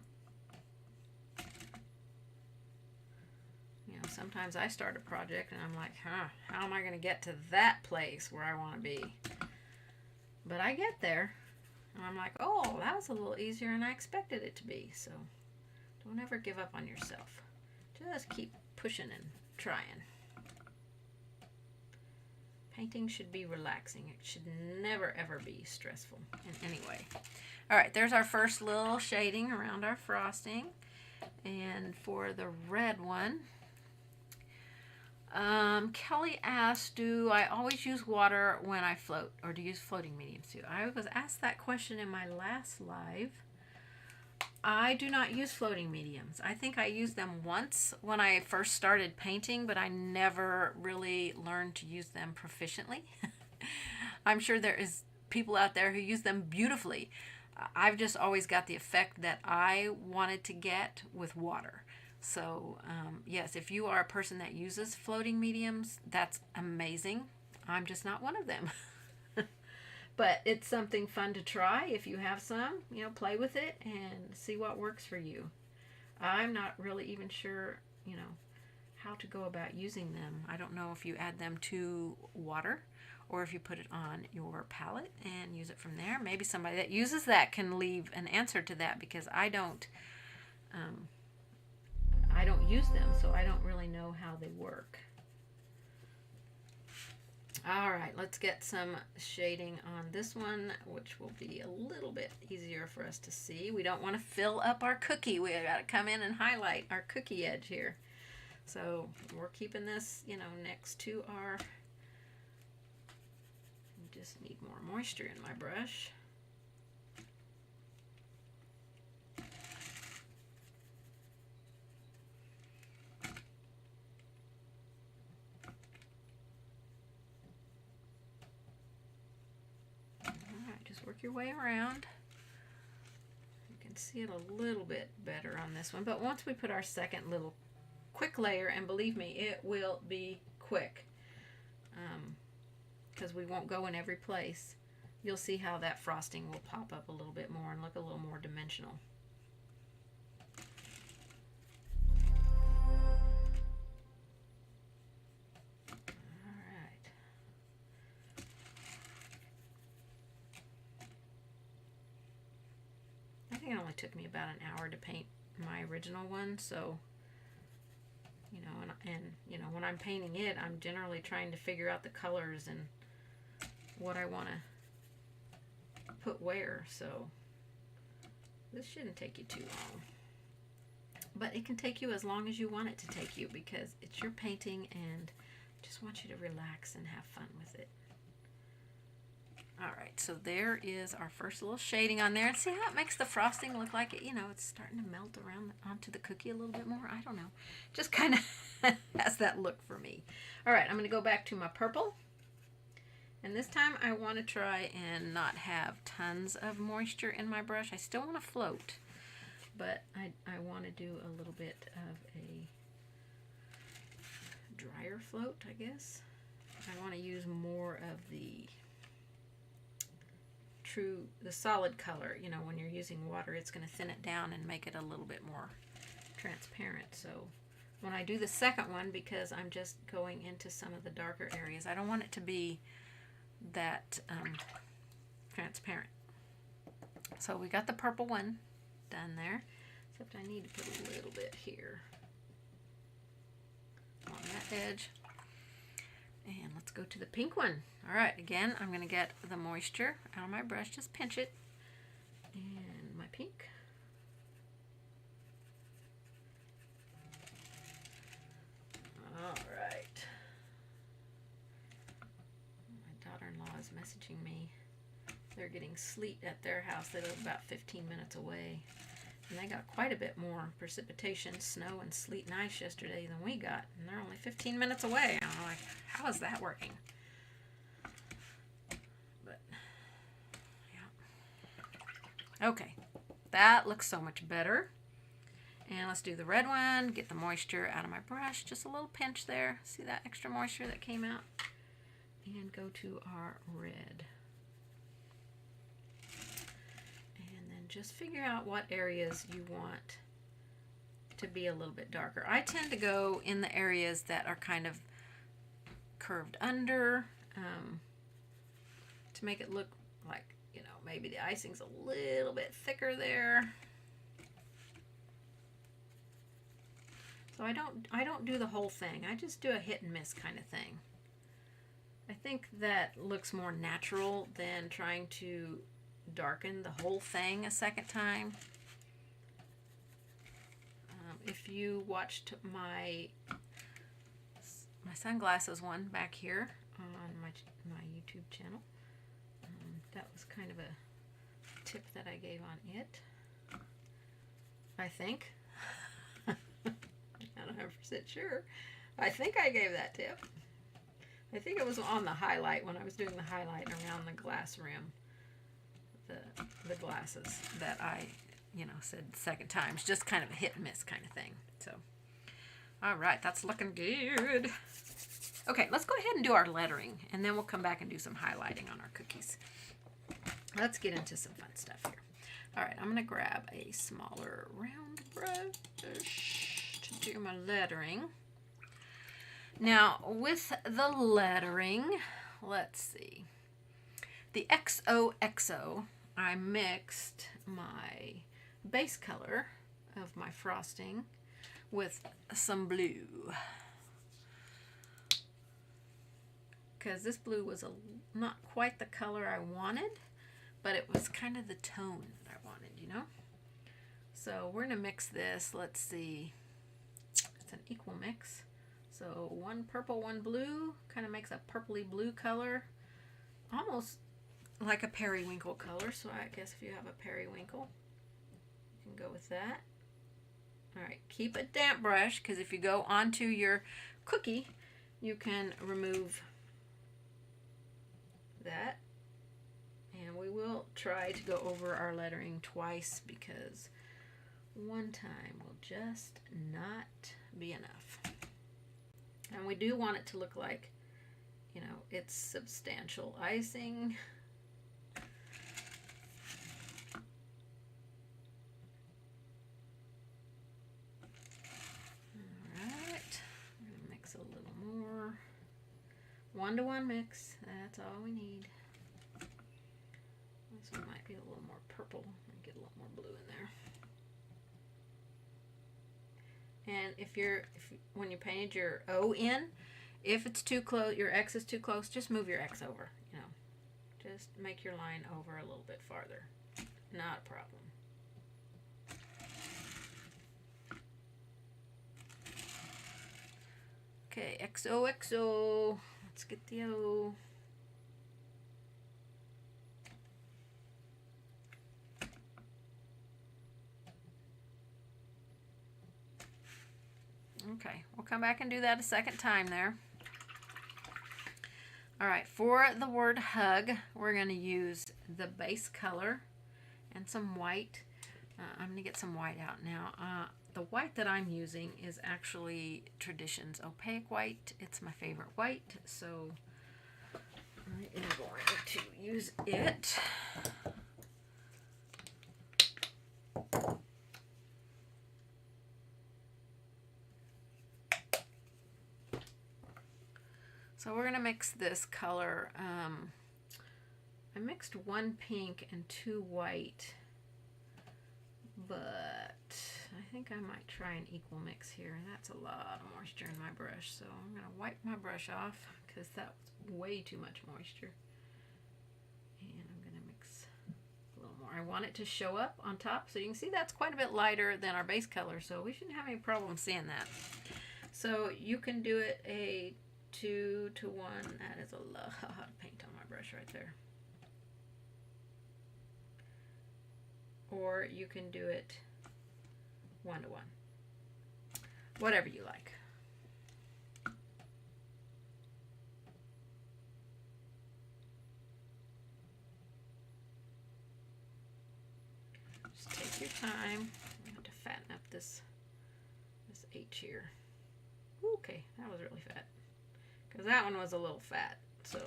You know, sometimes I start a project and I'm like, how am I going to get to that place where I want to be? But I get there. And I'm like, oh, that was a little easier than I expected it to be. So don't ever give up on yourself. Just keep pushing and trying. Painting should be relaxing. It should never, ever be stressful in any way. All right, there's our first little shading around our frosting. And for the red one, Kelly asked, do I always use water when I float, or do you use floating mediums too? I was asked that question in my last live. I do not use floating mediums. I think I used them once when I first started painting, but I never really learned to use them proficiently. I'm sure there is people out there who use them beautifully. I've just always got the effect that I wanted to get with water. So yes, if you are a person that uses floating mediums, that's amazing. I'm just not one of them. But it's something fun to try. If you have some, play with it and see what works for you. I'm not really even sure, how to go about using them. I don't know if you add them to water or if you put it on your palette and use it from there. Maybe somebody that uses that can leave an answer to that, because I don't use them, so I don't really know how they work. All right, let's get some shading on this one, which will be a little bit easier for us to see. We don't want to fill up our cookie. We got to come in and highlight our cookie edge here. So we're keeping this, next to our, just need more moisture in my brush. Work your way around. You can see it a little bit better on this one, but once we put our second little quick layer, and believe me, it will be quick, because we won't go in every place, you'll see how that frosting will pop up a little bit more and look a little more dimensional. It only took me about an hour to paint my original one, so and when I'm painting it, I'm generally trying to figure out the colors and what I want to put where, so this shouldn't take you too long, but it can take you as long as you want it to take you, because it's your painting and I just want you to relax and have fun with it. Alright, so there is our first little shading on there. And see how it makes the frosting look like it, it's starting to melt around onto the cookie a little bit more? I don't know. Just kind of has that look for me. Alright, I'm going to go back to my purple. And this time I want to try and not have tons of moisture in my brush. I still want to float, but I want to do a little bit of a drier float, I guess. I want to use more of the solid color. When you're using water, it's going to thin it down and make it a little bit more transparent. So when I do the second one, because I'm just going into some of the darker areas, I don't want it to be that transparent. So we got the purple one done there, except I need to put a little bit here on that edge. And let's go to the pink one. All right, again, I'm going to get the moisture out of my brush, just pinch it, and my pink. All right. My daughter-in-law is messaging me. They're getting sleet at their house. They live about 15 minutes away. And they got quite a bit more precipitation, snow and sleet and ice yesterday than we got. And they're only 15 minutes away. I'm like, how is that working? But, yeah. Okay. That looks so much better. And let's do the red one. Get the moisture out of my brush. Just a little pinch there. See that extra moisture that came out? And go to our red. Just figure out what areas you want to be a little bit darker. I tend to go in the areas that are kind of curved under to make it look like, maybe the icing's a little bit thicker there. So I don't do the whole thing. I just do a hit and miss kind of thing. I think that looks more natural than trying to darken the whole thing a second time. if you watched my sunglasses one back here on my YouTube channel, that was kind of a tip that I gave on it, I think. I'm not 100% sure. I think I gave that tip. I think it was on the highlight when I was doing the highlight around the glass rim, the glasses that I, said second time. It's just kind of a hit and miss kind of thing. So, all right, that's looking good. Okay, let's go ahead and do our lettering, and then we'll come back and do some highlighting on our cookies. Let's get into some fun stuff here. All right, I'm going to grab a smaller round brush to do my lettering. Now, with the lettering, let's see. The XOXO, I mixed my base color of my frosting with some blue. Because this blue was not quite the color I wanted, but it was kind of the tone that I wanted, So we're going to mix this. Let's see. It's an equal mix. So one purple, one blue, kind of makes a purpley blue color, almost like a periwinkle color. So I guess if you have a periwinkle, you can go with that. All right, keep a damp brush, because if you go onto your cookie, you can remove that. And we will try to go over our lettering twice, because one time will just not be enough. And we do want it to look like, it's substantial icing. All right, I'm going to mix a little more. 1-to-1 mix, that's all we need. This one might be a little more purple. Get a little more blue in there. And when you painted your O in, if it's too close, your X is too close, just move your X over, Just make your line over a little bit farther. Not a problem. Okay, XOXO. Let's get the O. Okay, we'll come back and do that a second time there. All right, for the word hug, we're going to use the base color and some white. I'm going to get some white out now. The white that I'm using is actually Tradition's Opaque White. It's my favorite white, so I am going to use it. So we're going to mix this color. I mixed 1 pink and 2 white, but I think I might try an equal mix here. That's a lot of moisture in my brush, so I'm going to wipe my brush off because that was way too much moisture. And I'm going to mix a little more. I want it to show up on top, so you can see that's quite a bit lighter than our base color, so we shouldn't have any problem seeing that. So you can do it a 2-to-1. That is a lot of paint on my brush right there. Or you can do it 1-to-1. Whatever you like. Just take your time. I'm going to fatten up this H here. Okay, that was really fat. Because that one was a little fat, so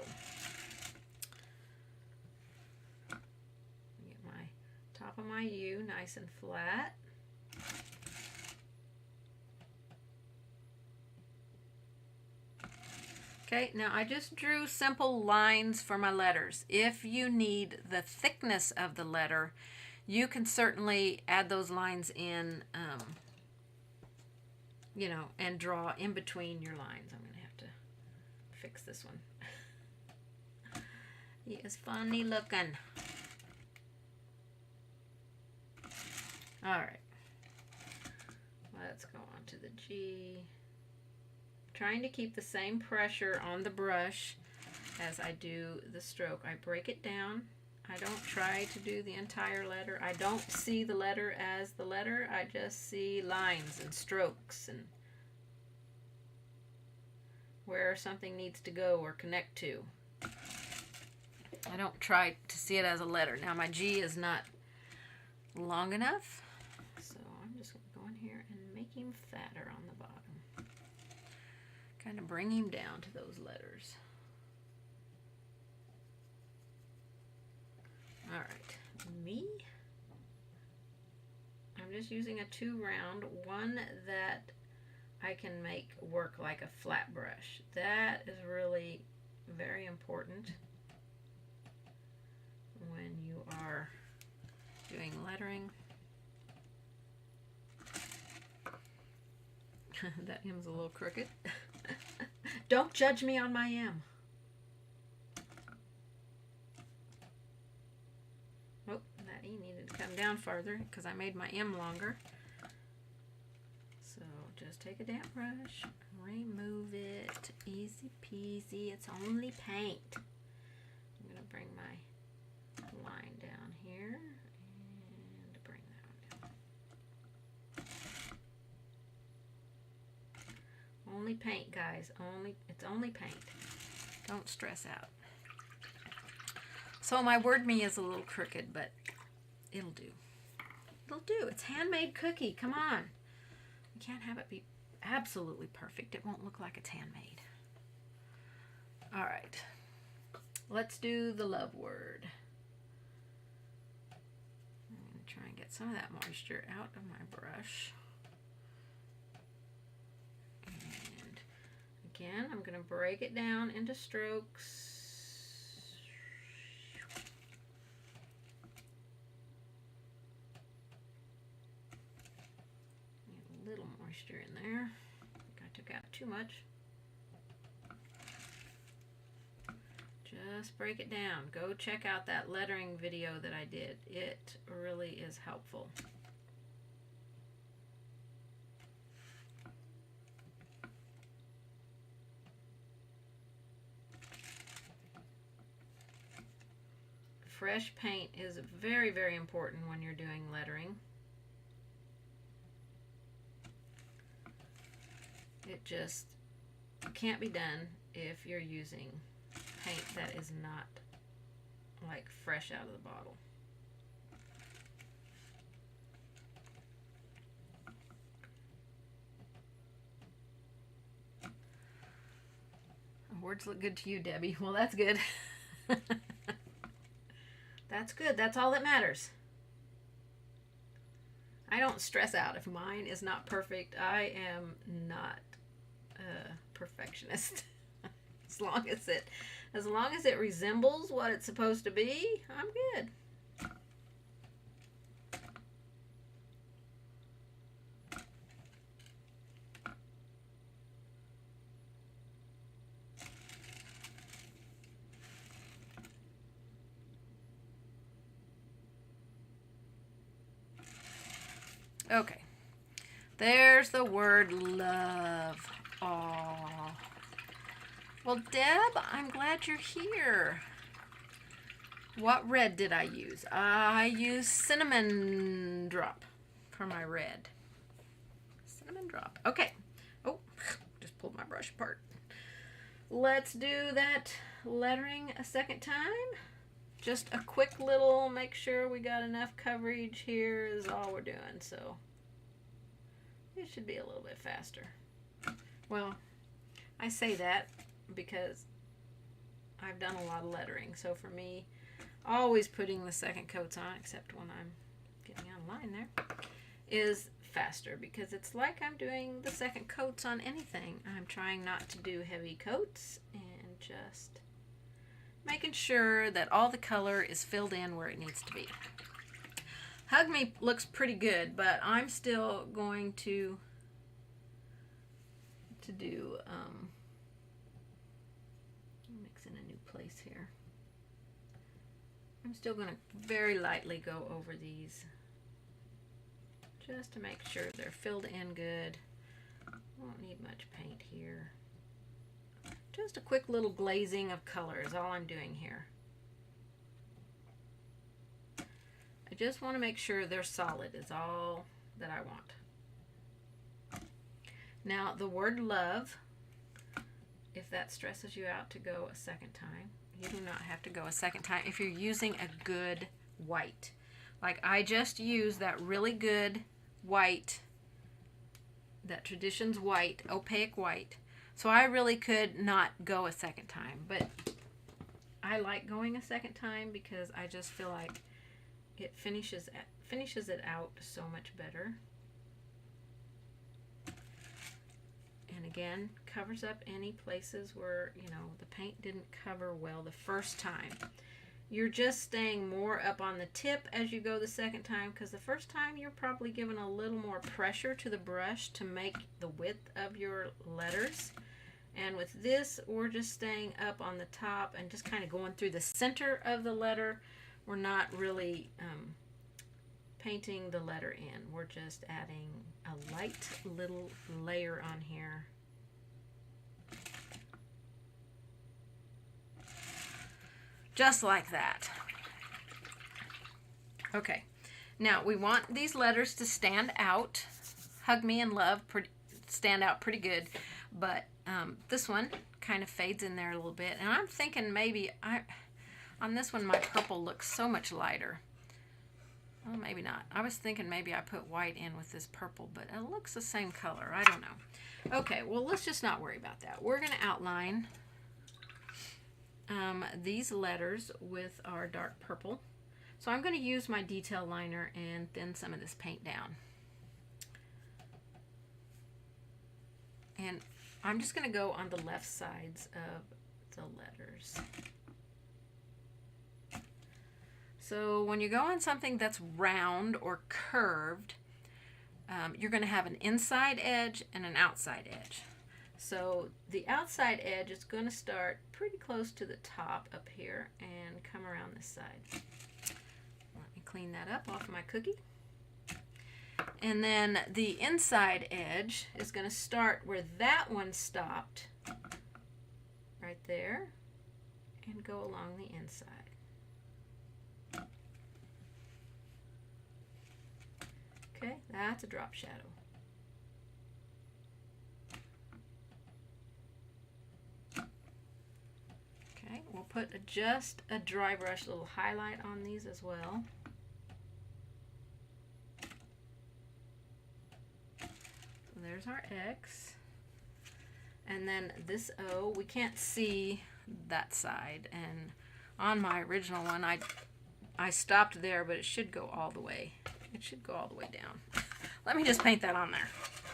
get my top of my U nice and flat. Okay, now I just drew simple lines for my letters. If you need the thickness of the letter, you can certainly add those lines in, and draw in between your lines. I'm going to have to fix this one. He is funny looking. All right. Let's go to the G. Trying to keep the same pressure on the brush as I do the stroke. I break it down. I don't try to do the entire letter. I don't see the letter as the letter. I just see lines and strokes and where something needs to go or connect to. I don't try to see it as a letter. Now my G is not long enough, so I'm just going to go in here and make him fatter on the bottom. Kind of bring him down to those letters. All right, me. I'm just using a 2 round, one that I can make work like a flat brush. That is really very important when you are doing lettering. That M's a little crooked. Don't judge me on my M. Oh, that E needed to come down farther because I made my M longer. So just take a damp brush, remove it, easy peasy. It's only paint. I'm going to bring my line down here and bring that one down. Only paint, guys. It's only paint. Don't stress out. So my word me is a little crooked, but it'll do. It'll do. It's handmade cookie. Come on. You can't have it be absolutely perfect. It won't look like it's handmade. All right. Let's do the love word. I'm going to try and get some of that moisture out of my brush. And again, I'm going to break it down into strokes. A little moisture in there. I think I took out too much. Just break it down. Go check out that lettering video that I did. It really is helpful. Fresh paint is very, very important when you're doing lettering. It just can't be done if you're using paint that is not like fresh out of the bottle. Words look good to you, Debbie. Well, that's good. That's good. That's all that matters. I don't stress out if mine is not perfect. I am not a perfectionist. As long as it resembles what it's supposed to be, I'm good. Okay, there's the word love. Aww. Well, Deb, I'm glad you're here. What red did I use? I used cinnamon drop for my red. Cinnamon drop. Okay. Oh, just pulled my brush apart. Let's do that lettering a second time. Just a quick little, make sure we got enough coverage here is all we're doing. So it should be a little bit faster. Well, I say that because I've done a lot of lettering. So for me, always putting the second coats on, except when I'm getting out of line there, is faster because it's like I'm doing the second coats on anything. I'm trying not to do heavy coats and just making sure that all the color is filled in where it needs to be. Hug Me looks pretty good, but I'm still going to do, mix in a new place here. I'm still going to very lightly go over these just to make sure they're filled in good. need much paint here. Just a quick little glazing of color is all I'm doing here. I just want to make sure they're solid is all that I want. Now the word love, if that stresses you out to go a second time, you do not have to go a second time if you're using a good white. Like I just used that really good white, that Traditions white, opaque white. So I really could not go a second time, but I like going a second time because I just feel like it finishes it out so much better. And again, covers up any places where, you know, the paint didn't cover well the first time. You're just staying more up on the tip as you go the second time, because the first time you're probably giving a little more pressure to the brush to make the width of your letters. And with this, we're just staying up on the top and just kind of going through the center of the letter. We're not really painting the letter in. We're just adding a light little layer on here. Just like that. Okay, now we want these letters to stand out. Hug Me and Love stand out pretty good, but this one kind of fades in there a little bit, and I'm thinking maybe on this one my purple looks so much lighter. Well, maybe not. I was thinking maybe I put white in with this purple, but it looks the same color. I don't know. Okay, well, let's just not worry about that. We're going to outline these letters with our dark purple. So I'm going to use my detail liner and thin some of this paint down. And I'm just going to go on the left sides of the letters. So when you go on something that's round or curved, you're going to have an inside edge and an outside edge. So the outside edge is going to start pretty close to the top up here and come around this side. Let me clean that up off my cookie. And then the inside edge is going to start where that one stopped, right there, and go along the inside. Okay, that's a drop shadow. Okay, we'll put just a dry brush little highlight on these as well. So there's our X. And then this O, we can't see that side. And on my original one, I stopped there, but it should go all the way. It should go all the way down. Let me just paint that on there,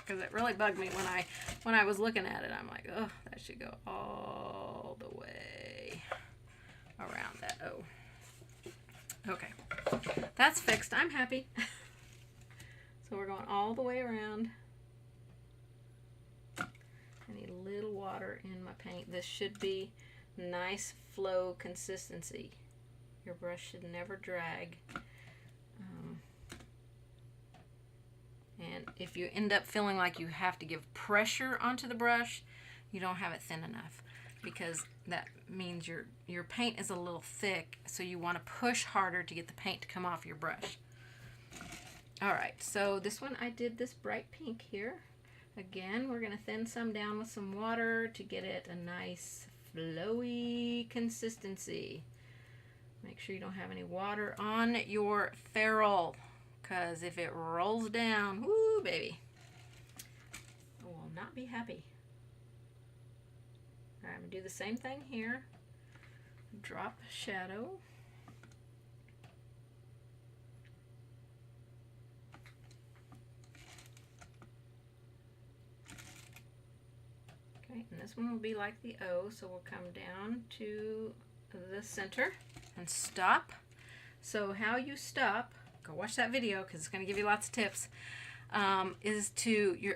because it really bugged me when I was looking at it. I'm like, oh, that should go all the way around that O. Okay, that's fixed. I'm happy. So we're going all the way around. I need a little water in my paint. This should be nice flow consistency. Your brush should never drag. And if you end up feeling like you have to give pressure onto the brush, you don't have it thin enough, because that means your paint is a little thick, so you want to push harder to get the paint to come off your brush. Alright, so this one I did this bright pink here. Again, we're going to thin some down with some water to get it a nice flowy consistency. Make sure you don't have any water on your ferrule, because if it rolls down, whoo, baby, I will not be happy. All right, I'm going to do the same thing here. Drop shadow. Okay, and this one will be like the O, so we'll come down to the center and stop. So how you stop, go watch that video because it's going to give you lots of tips, is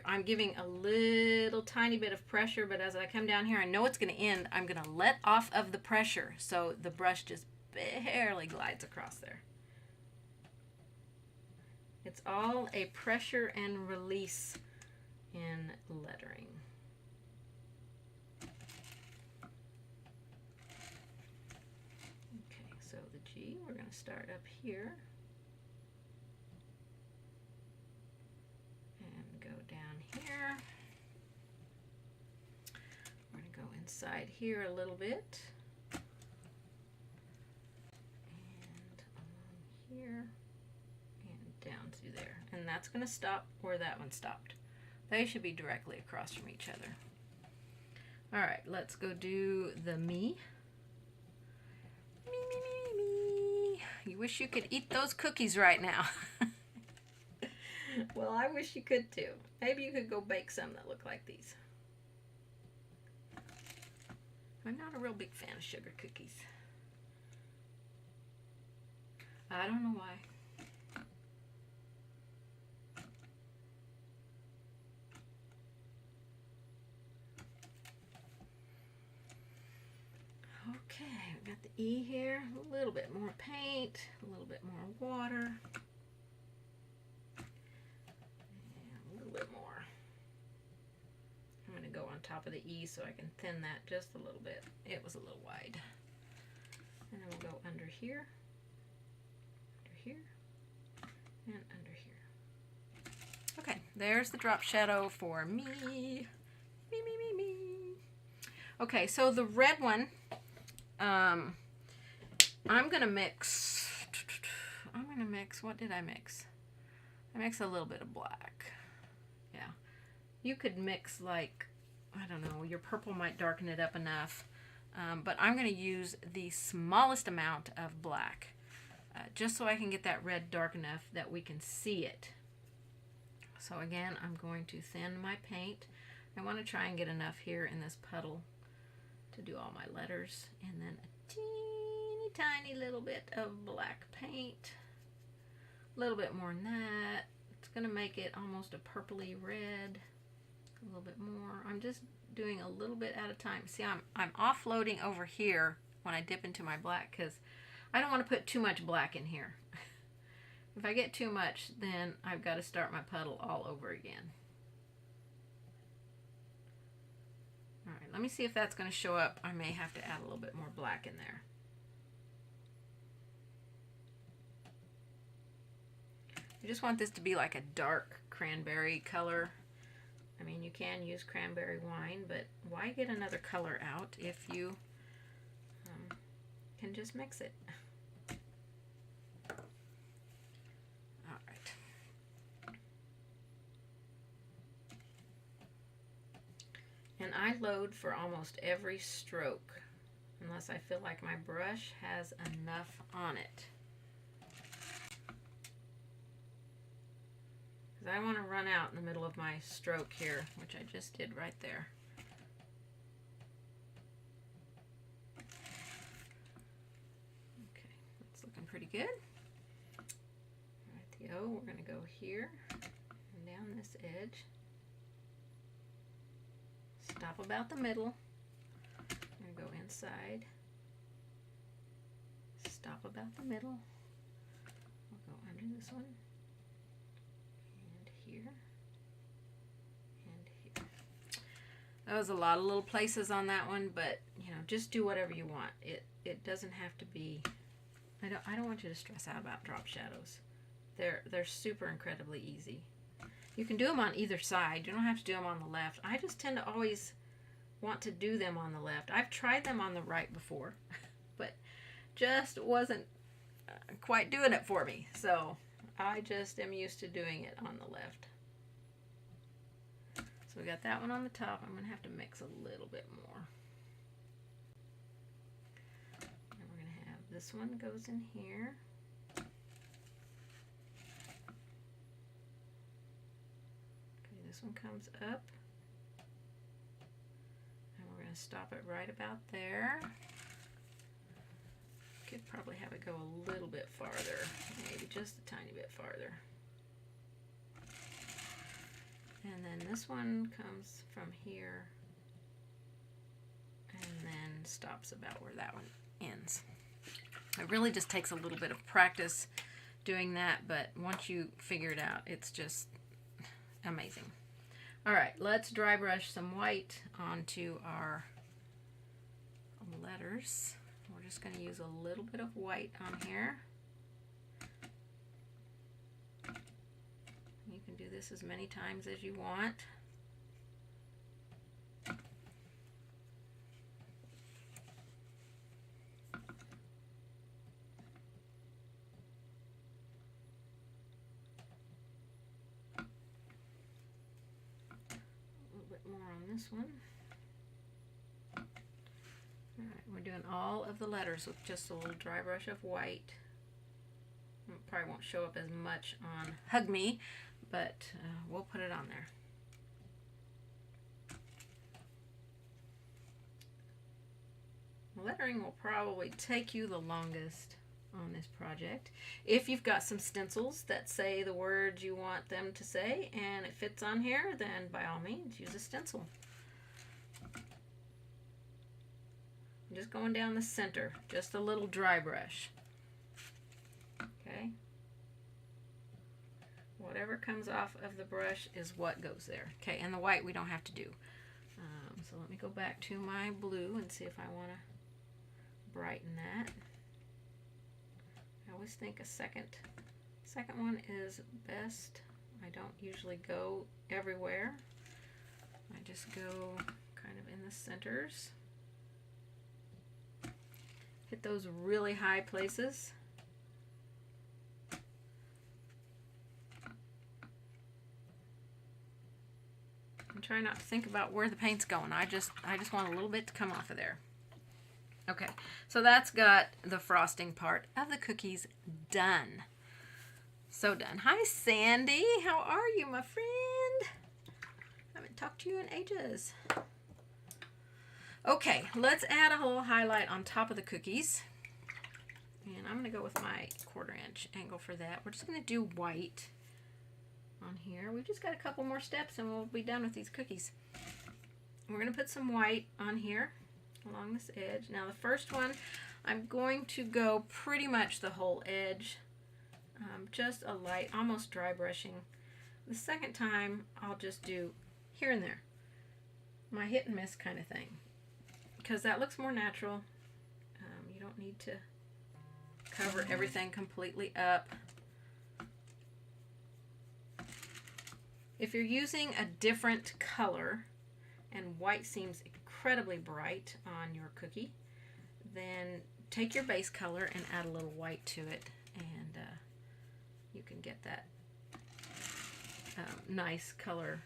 I'm giving a little tiny bit of pressure, but as I come down here, I know it's going to end. I'm going to let off of the pressure so the brush just barely glides across there. It's all a pressure and release in lettering. going to start up here and go down here. We're going to go inside here a little bit and along here and down through there. And that's going to stop where that one stopped. They should be directly across from each other. All right, let's go do the me. Me, me, me, me. You wish you could eat those cookies right now. Well, I wish you could too. Maybe you could go bake some that look like these. I'm not a real big fan of sugar cookies. I don't know why. Okay, we got the E here, a little bit more paint, a little bit more water, and a little bit more. I'm going to go on top of the E so I can thin that just a little bit. It was a little wide. And then we'll go under here, and under here. Okay, there's the drop shadow for me. Me, me, me, me. Okay, so the red one, I'm going to mix, what did I mix? I mixed a little bit of black. Yeah. You could mix like, I don't know, your purple might darken it up enough. But I'm going to use the smallest amount of black, just so I can get that red dark enough that we can see it. So again, I'm going to thin my paint. I want to try and get enough here in this puddle to do all my letters, and then a teeny tiny little bit of black paint, a little bit more than that. It's going to make it almost a purpley red, a little bit more. I'm just doing a little bit at a time. See, I'm offloading over here when I dip into my black because I don't want to put too much black in here. If I get too much, then I've got to start my puddle all over again. All right, let me see if that's going to show up. I may have to add a little bit more black in there. I just want this to be like a dark cranberry color. I mean, you can use cranberry wine, but why get another color out if you can just mix it? All right. And I load for almost every stroke, unless I feel like my brush has enough on it. I want to run out in the middle of my stroke here, which I just did right there. Okay, that's looking pretty good. Right, the O, we're going to go here and down this edge. Stop about the middle. I'm going to go inside. Stop about the middle. We'll go under this one. Here and here. That was a lot of little places on that one, but you know, just do whatever you want. It doesn't have to be. I don't want you to stress out about drop shadows. They're super incredibly easy. You can do them on either side. You don't have to do them on the left. I just tend to always want to do them on the left. I've tried them on the right before, but just wasn't quite doing it for me. So I just am used to doing it on the left. So we got that one on the top. I'm going to have to mix a little bit more. And we're going to have this one goes in here. Okay, this one comes up. And we're going to stop it right about there. Could probably have it go a little bit farther, maybe just a tiny bit farther. And then this one comes from here and then stops about where that one ends. It really just takes a little bit of practice doing that, but once you figure it out, it's just amazing. All right, let's dry brush some white onto our letters. We're just going to use a little bit of white on here. this as many times as you want. This one. Alright, we're doing all of the letters with just a little dry brush of white. It probably won't show up as much on Hug Me, but we'll put it on there. Lettering will probably take you the longest on this project. If you've got some stencils that say the words you want them to say and it fits on here, then by all means use a stencil. I'm just going down the center, just a little dry brush. Okay. Whatever comes off of the brush is what goes there. Okay, and the white we don't have to do. So let me go back to my blue and see if I want to brighten that. I always think a second one is best. I don't usually go everywhere. I just go kind of in the centers. Hit those really high places. I'm trying not to think about where the paint's going. I just want a little bit to come off of there. Okay, so that's got the frosting part of the cookies done. So done. Hi, Sandy. How are you, my friend? Haven't talked to you in ages. Okay, let's add a little highlight on top of the cookies. And I'm going to go with my 1/4 inch angle for that. We're just going to do white on here. We've just got a couple more steps and we'll be done with these cookies. We're going to put some white on here along this edge. Now the first one, I'm going to go pretty much the whole edge. Just a light, almost dry brushing. The second time, I'll just do here and there. My hit and miss kind of thing. Because that looks more natural. You don't need to cover everything completely up. If you're using a different color and white seems incredibly bright on your cookie, then take your base color and add a little white to it, and you can get that nice color.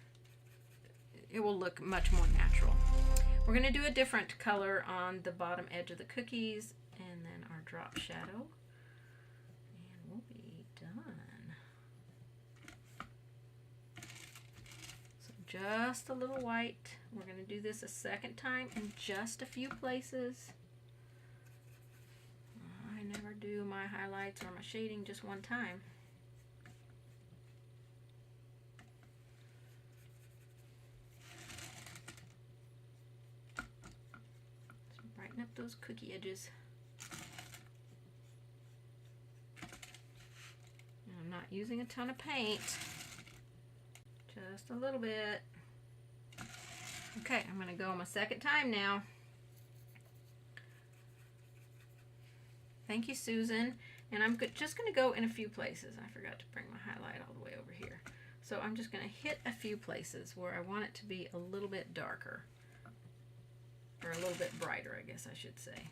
It will look much more natural. We're going to do a different color on the bottom edge of the cookies and then our drop shadow, and we'll be done. So just a little white. We're going to do this a second time in just a few places. I never do my highlights or my shading just one time. So brighten up those cookie edges. And I'm not using a ton of paint, just a little bit. Okay, I'm going to go my second time now. Thank you, Susan. And I'm just going to go in a few places. I forgot to bring my highlight all the way over here. So I'm just going to hit a few places where I want it to be a little bit darker. Or a little bit brighter, I guess I should say.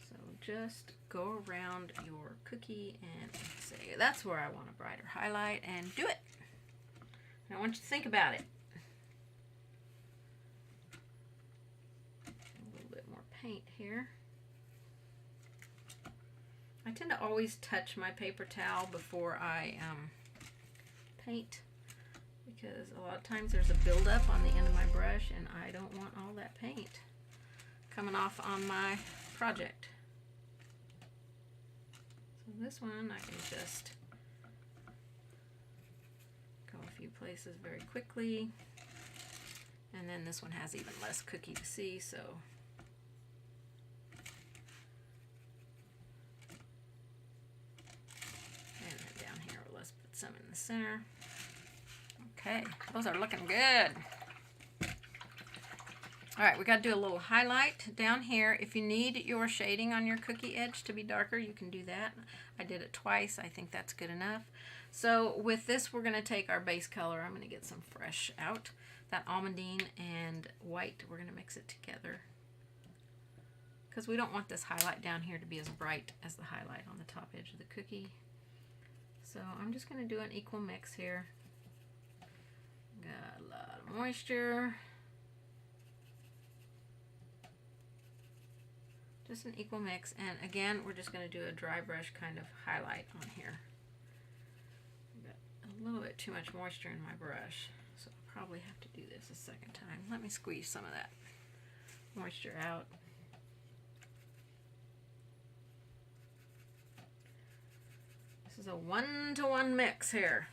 So just go around your cookie and say, that's where I want a brighter highlight, and do it. And I want you to think about it. A little bit more paint here. I tend to always touch my paper towel before I paint, because a lot of times there's a buildup on the end of my brush and I don't want all that paint coming off on my project. So this one I can just go a few places very quickly, and then this one has even less cookie to see, so and then down here let's put some in the center. Okay, those are looking good. All right, we got to do a little highlight down here. If you need your shading on your cookie edge to be darker, you can do that. I did it twice. I think that's good enough. So with this, we're going to take our base color. I'm going to get some fresh out. That almondine and white, we're going to mix it together, because we don't want this highlight down here to be as bright as the highlight on the top edge of the cookie. So I'm just going to do an equal mix here. Got a lot of moisture. Just an equal mix, and again, we're just going to do a dry brush kind of highlight on here. Got a little bit too much moisture in my brush, so I'll probably have to do this a second time. Let me squeeze some of that moisture out. This is a 1-to-1 mix here,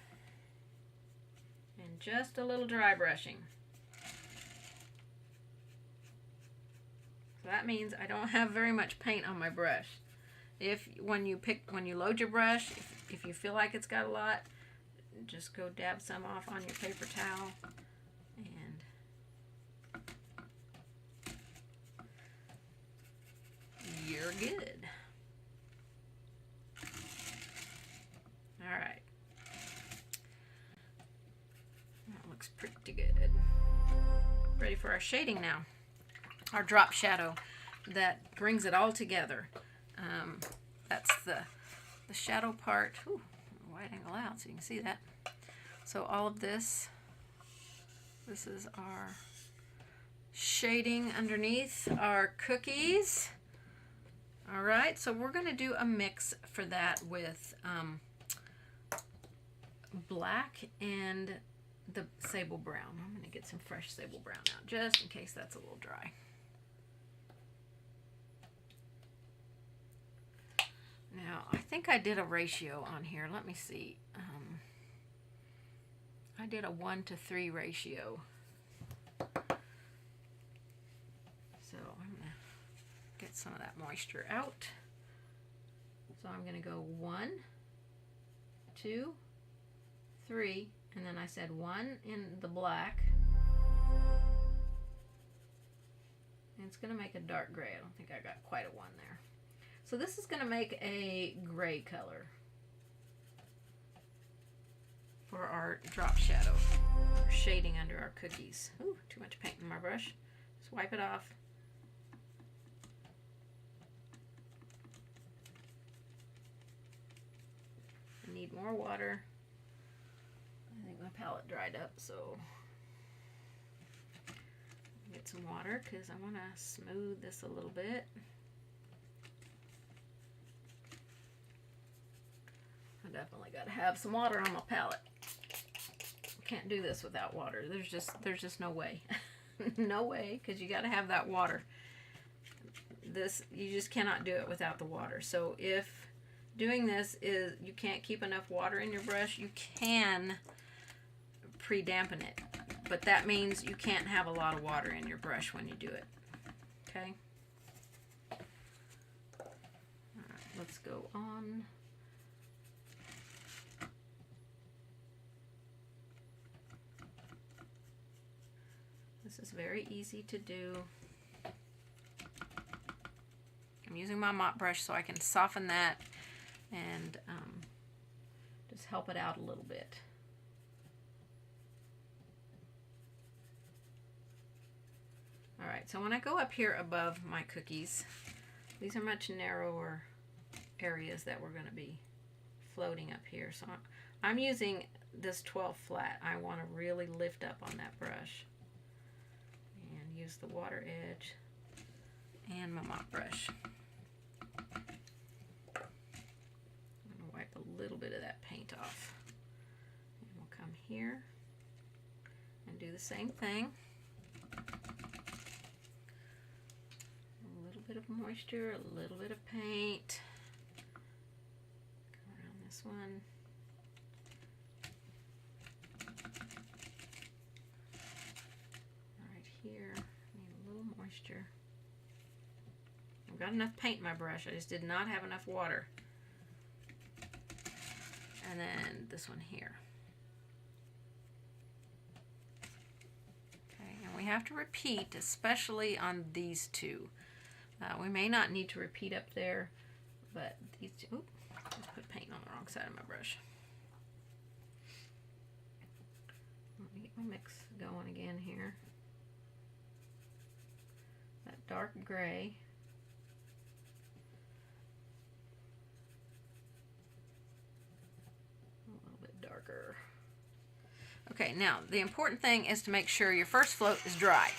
and just a little dry brushing. So that means I don't have very much paint on my brush. When you load your brush, if you feel like it's got a lot, just go dab some off on your paper towel, and you're good. All right. That looks pretty good. Ready for our shading now. Our drop shadow that brings it all together. That's the shadow part. Ooh, wide angle out so you can see that. So all of this is our shading underneath our cookies. All right, so we're going to do a mix for that with black and the sable brown. I'm going to get some fresh sable brown out just in case that's a little dry. Now, I think I did a ratio on here. Let me see. I did a 1-to-3 ratio. So I'm going to get some of that moisture out. So I'm going to go 1, 2, 3, and then I said 1 in the black. And it's going to make a dark gray. I don't think I got quite a 1 there. So this is going to make a gray color for our drop shadow, or shading under our cookies. Ooh, too much paint in my brush. Just wipe it off. I need more water. I think my palette dried up, so get some water because I want to smooth this a little bit. I definitely got to have some water on my palette. Can't do this without water. There's just no way. No way, because you got to have that water. You just cannot do it without the water. So if doing this is you can't keep enough water in your brush, you can pre-dampen it. But that means you can't have a lot of water in your brush when you do it. Okay? All right, let's go on. This is very easy to do. I'm using my mop brush so I can soften that and just help it out a little bit. All right, so when I go up here above my cookies, these are much narrower areas that we're going to be floating up here. So I'm using this 12 flat. I want to really lift up on that brush. Use the water edge and my mop brush. I'm going to wipe a little bit of that paint off. And we'll come here and do the same thing. A little bit of moisture, a little bit of paint. Come around this one. Here, need a little moisture. I've got enough paint in my brush, I just did not have enough water. And then this one here. Okay, and we we have to repeat, especially on these two. We may not need to repeat up there, but these two, oops, I put paint on the wrong side of my brush. Let me get my mix going again here. That dark gray. A little bit darker. Okay, now the important thing is to make sure your first float is dry.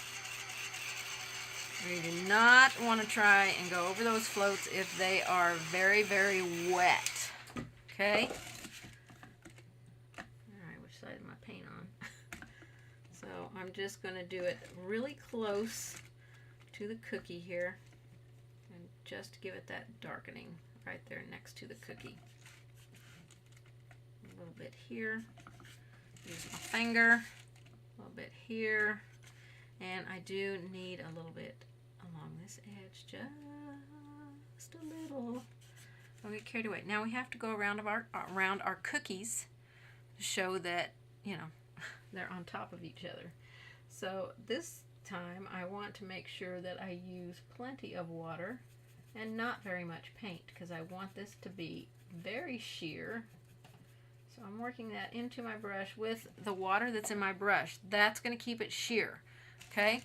You do not want to try and go over those floats if they are very, very wet. Okay? Alright, which side is my paint on? So I'm just going to do it really close to the cookie here. And just give it that darkening right there next to the cookie. A little bit here. Use my finger. A little bit here. And I do need a little bit along this edge, just a little. Don't get carried away. Now we have to go around our cookies to show that, you know, they're on top of each other. So this time I want to make sure that I use plenty of water and not very much paint, because I want this to be very sheer. So I'm working that into my brush with the water that's in my brush. That's going to keep it sheer. Okay?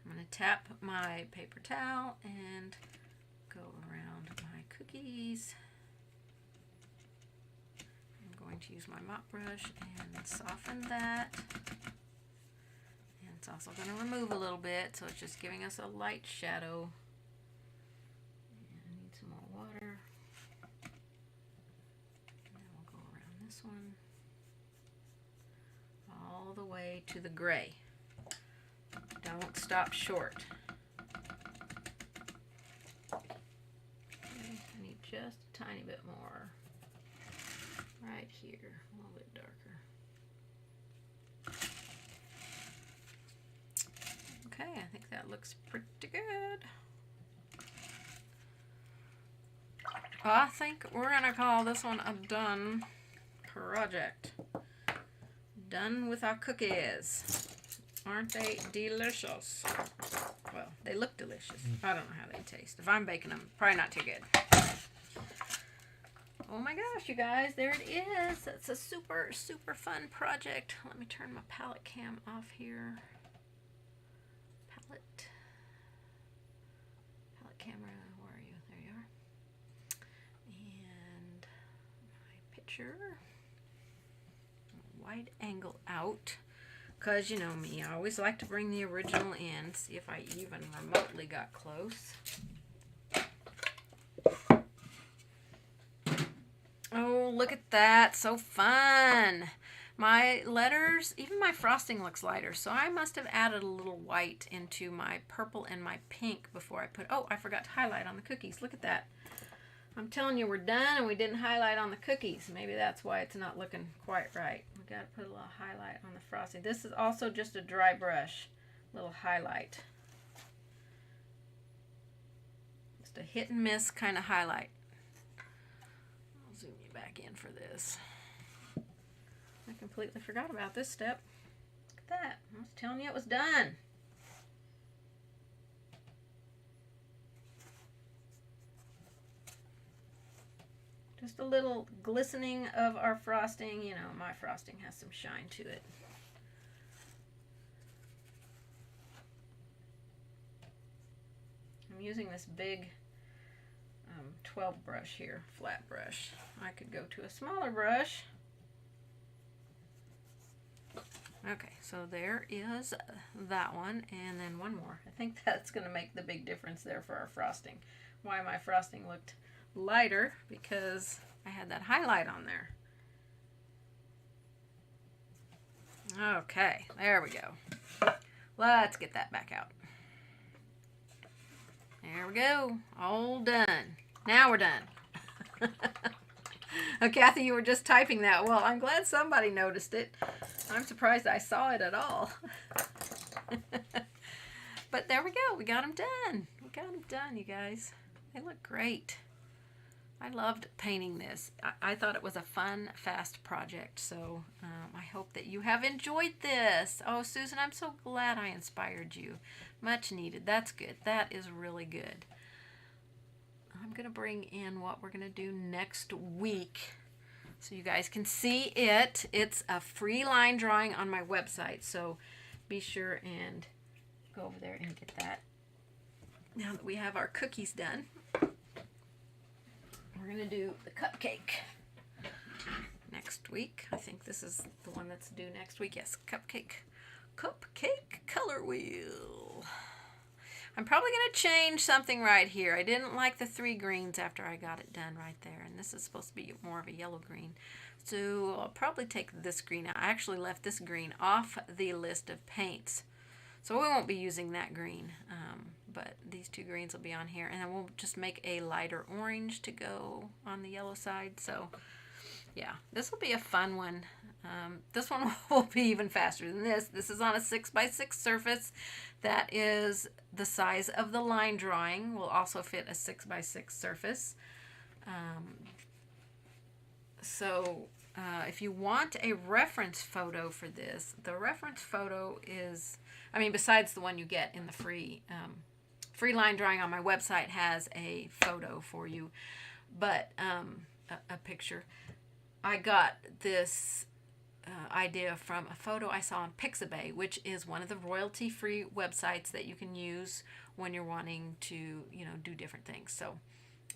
I'm going to tap my paper towel and go around my cookies. I'm going to use my mop brush and soften that. And it's also going to remove a little bit, so it's just giving us a light shadow. And I need some more water. And then we'll go around this one all the way to the gray. Don't stop short. Okay, I need just a tiny bit more right here, a little bit darker. Okay, I think that looks pretty good. I think we're gonna call this one a done project. Done with our cookies. Aren't they delicious? Well, they look delicious. I don't know how they taste. If I'm baking them, probably not too good. Oh my gosh, you guys, there it is. It's a super, super fun project. Let me turn my palette cam off here. Palette camera, where are you? There you are. And my picture. Wide angle out. Because you know me, I always like to bring the original in, see if I even remotely got close. Oh, look at that. So fun. My letters, even my frosting looks lighter, so I must have added a little white into my purple and my pink before I put, oh, I forgot to highlight on the cookies. Look at that. I'm telling you, we're done and we didn't highlight on the cookies. Maybe that's why it's not looking quite right. We got to put a little highlight on the frosting. This is also just a dry brush. Little highlight. Just a hit and miss kind of highlight. I'll zoom you back in for this. I completely forgot about this step. Look at that. I was telling you it was done. Just a little glistening of our frosting. You know, my frosting has some shine to it. I'm using this big 12 brush here, flat brush. I could go to a smaller brush. Okay, so there is that one, and then one more. I think that's going to make the big difference there for our frosting. Why my frosting looked lighter, because I had that highlight on there. Okay, there we go. Let's get that back out. There we go. All done. Now we're done. Oh, Kathy, you were just typing that. Well, I'm glad somebody noticed it. I'm surprised I saw it at all. But there we go. We got them done. We got them done, you guys. They look great. I loved painting this. I thought it was a fun, fast project, so I hope that you have enjoyed this. Oh, Susan, I'm so glad I inspired you. Much needed. That's good. That is really good. I'm going to bring in what we're going to do next week so you guys can see it. It's a free line drawing on my website, so be sure and go over there and get that. Now that we have our cookies done, we're going to do the cupcake next week. I think this is the one that's due next week. Yes, cupcake color wheel. I'm probably going to change something right here. I didn't like the 3 greens after I got it done right there, and this is supposed to be more of a yellow green. So I'll probably take this green out. I actually left this green off the list of paints, so we won't be using that green, but these 2 greens will be on here, and then we'll just make a lighter orange to go on the yellow side. So yeah, this will be a fun one. This one will be even faster than this. This is on a 6x6 surface that is the size of the line drawing. Will also fit a 6x6 surface. If you want a reference photo for this, the reference photo is, I mean, besides the one you get in the free line drawing on my website has a photo for you, but a picture. I got this idea from a photo I saw on Pixabay, which is one of the royalty-free websites that you can use when you're wanting to, you know, do different things. So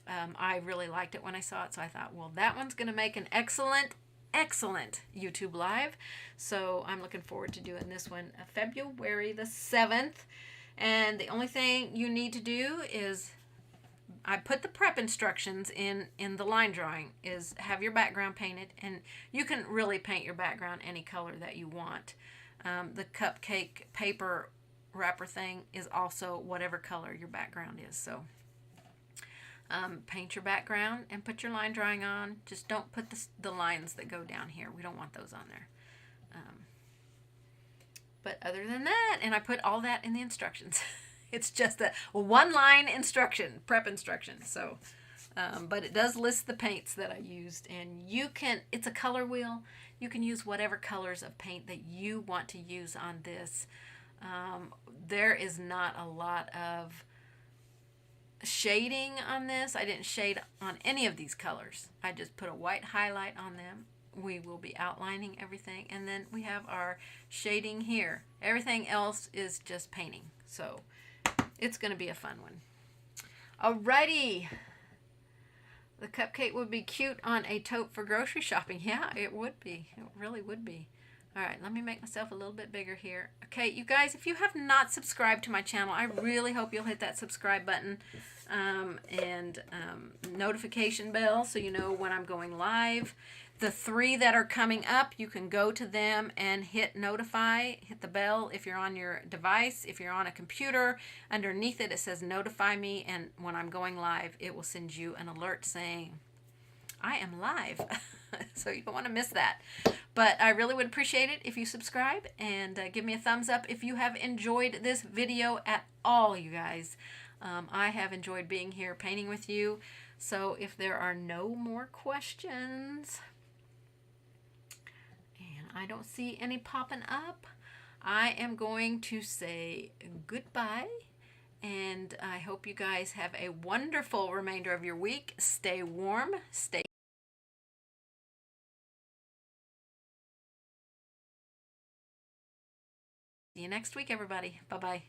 I really liked it when I saw it, so I thought, well, that one's going to make an excellent YouTube live. So I'm looking forward to doing this one February the 7th. And the only thing you need to do is, I put the prep instructions in the line drawing, is have your background painted, and you can really paint your background any color that you want. The cupcake paper wrapper thing is also whatever color your background is. So paint your background and put your line drawing on. Just don't put the lines that go down here. We don't want those on there. But other than that, and I put all that in the instructions. It's just a one-line instruction, prep instruction. So, but it does list the paints that I used, and you can, it's a color wheel. You can use whatever colors of paint that you want to use on this. There is not a lot of shading on this. I didn't shade on any of these colors. I just put a white highlight on them. We will be outlining everything, and then we have our shading here. Everything else is just painting. So it's going to be a fun one. Alrighty. The cupcake would be cute on a tote for grocery shopping. Yeah, it would be. It really would be. Alright, let me make myself a little bit bigger here. Okay, you guys, if you have not subscribed to my channel, I really hope you'll hit that subscribe button and notification bell so you know when I'm going live. The 3 that are coming up, you can go to them and hit notify, hit the bell if you're on your device. If you're on a computer, underneath it, it says notify me, and when I'm going live, it will send you an alert saying, I am live. So you don't want to miss that. But I really would appreciate it if you subscribe and give me a thumbs up if you have enjoyed this video at all, you guys. I have enjoyed being here painting with you. So if there are no more questions, I don't see any popping up, I am going to say goodbye, and I hope you guys have a wonderful remainder of your week. Stay warm, stay See you next week, everybody. Bye-bye.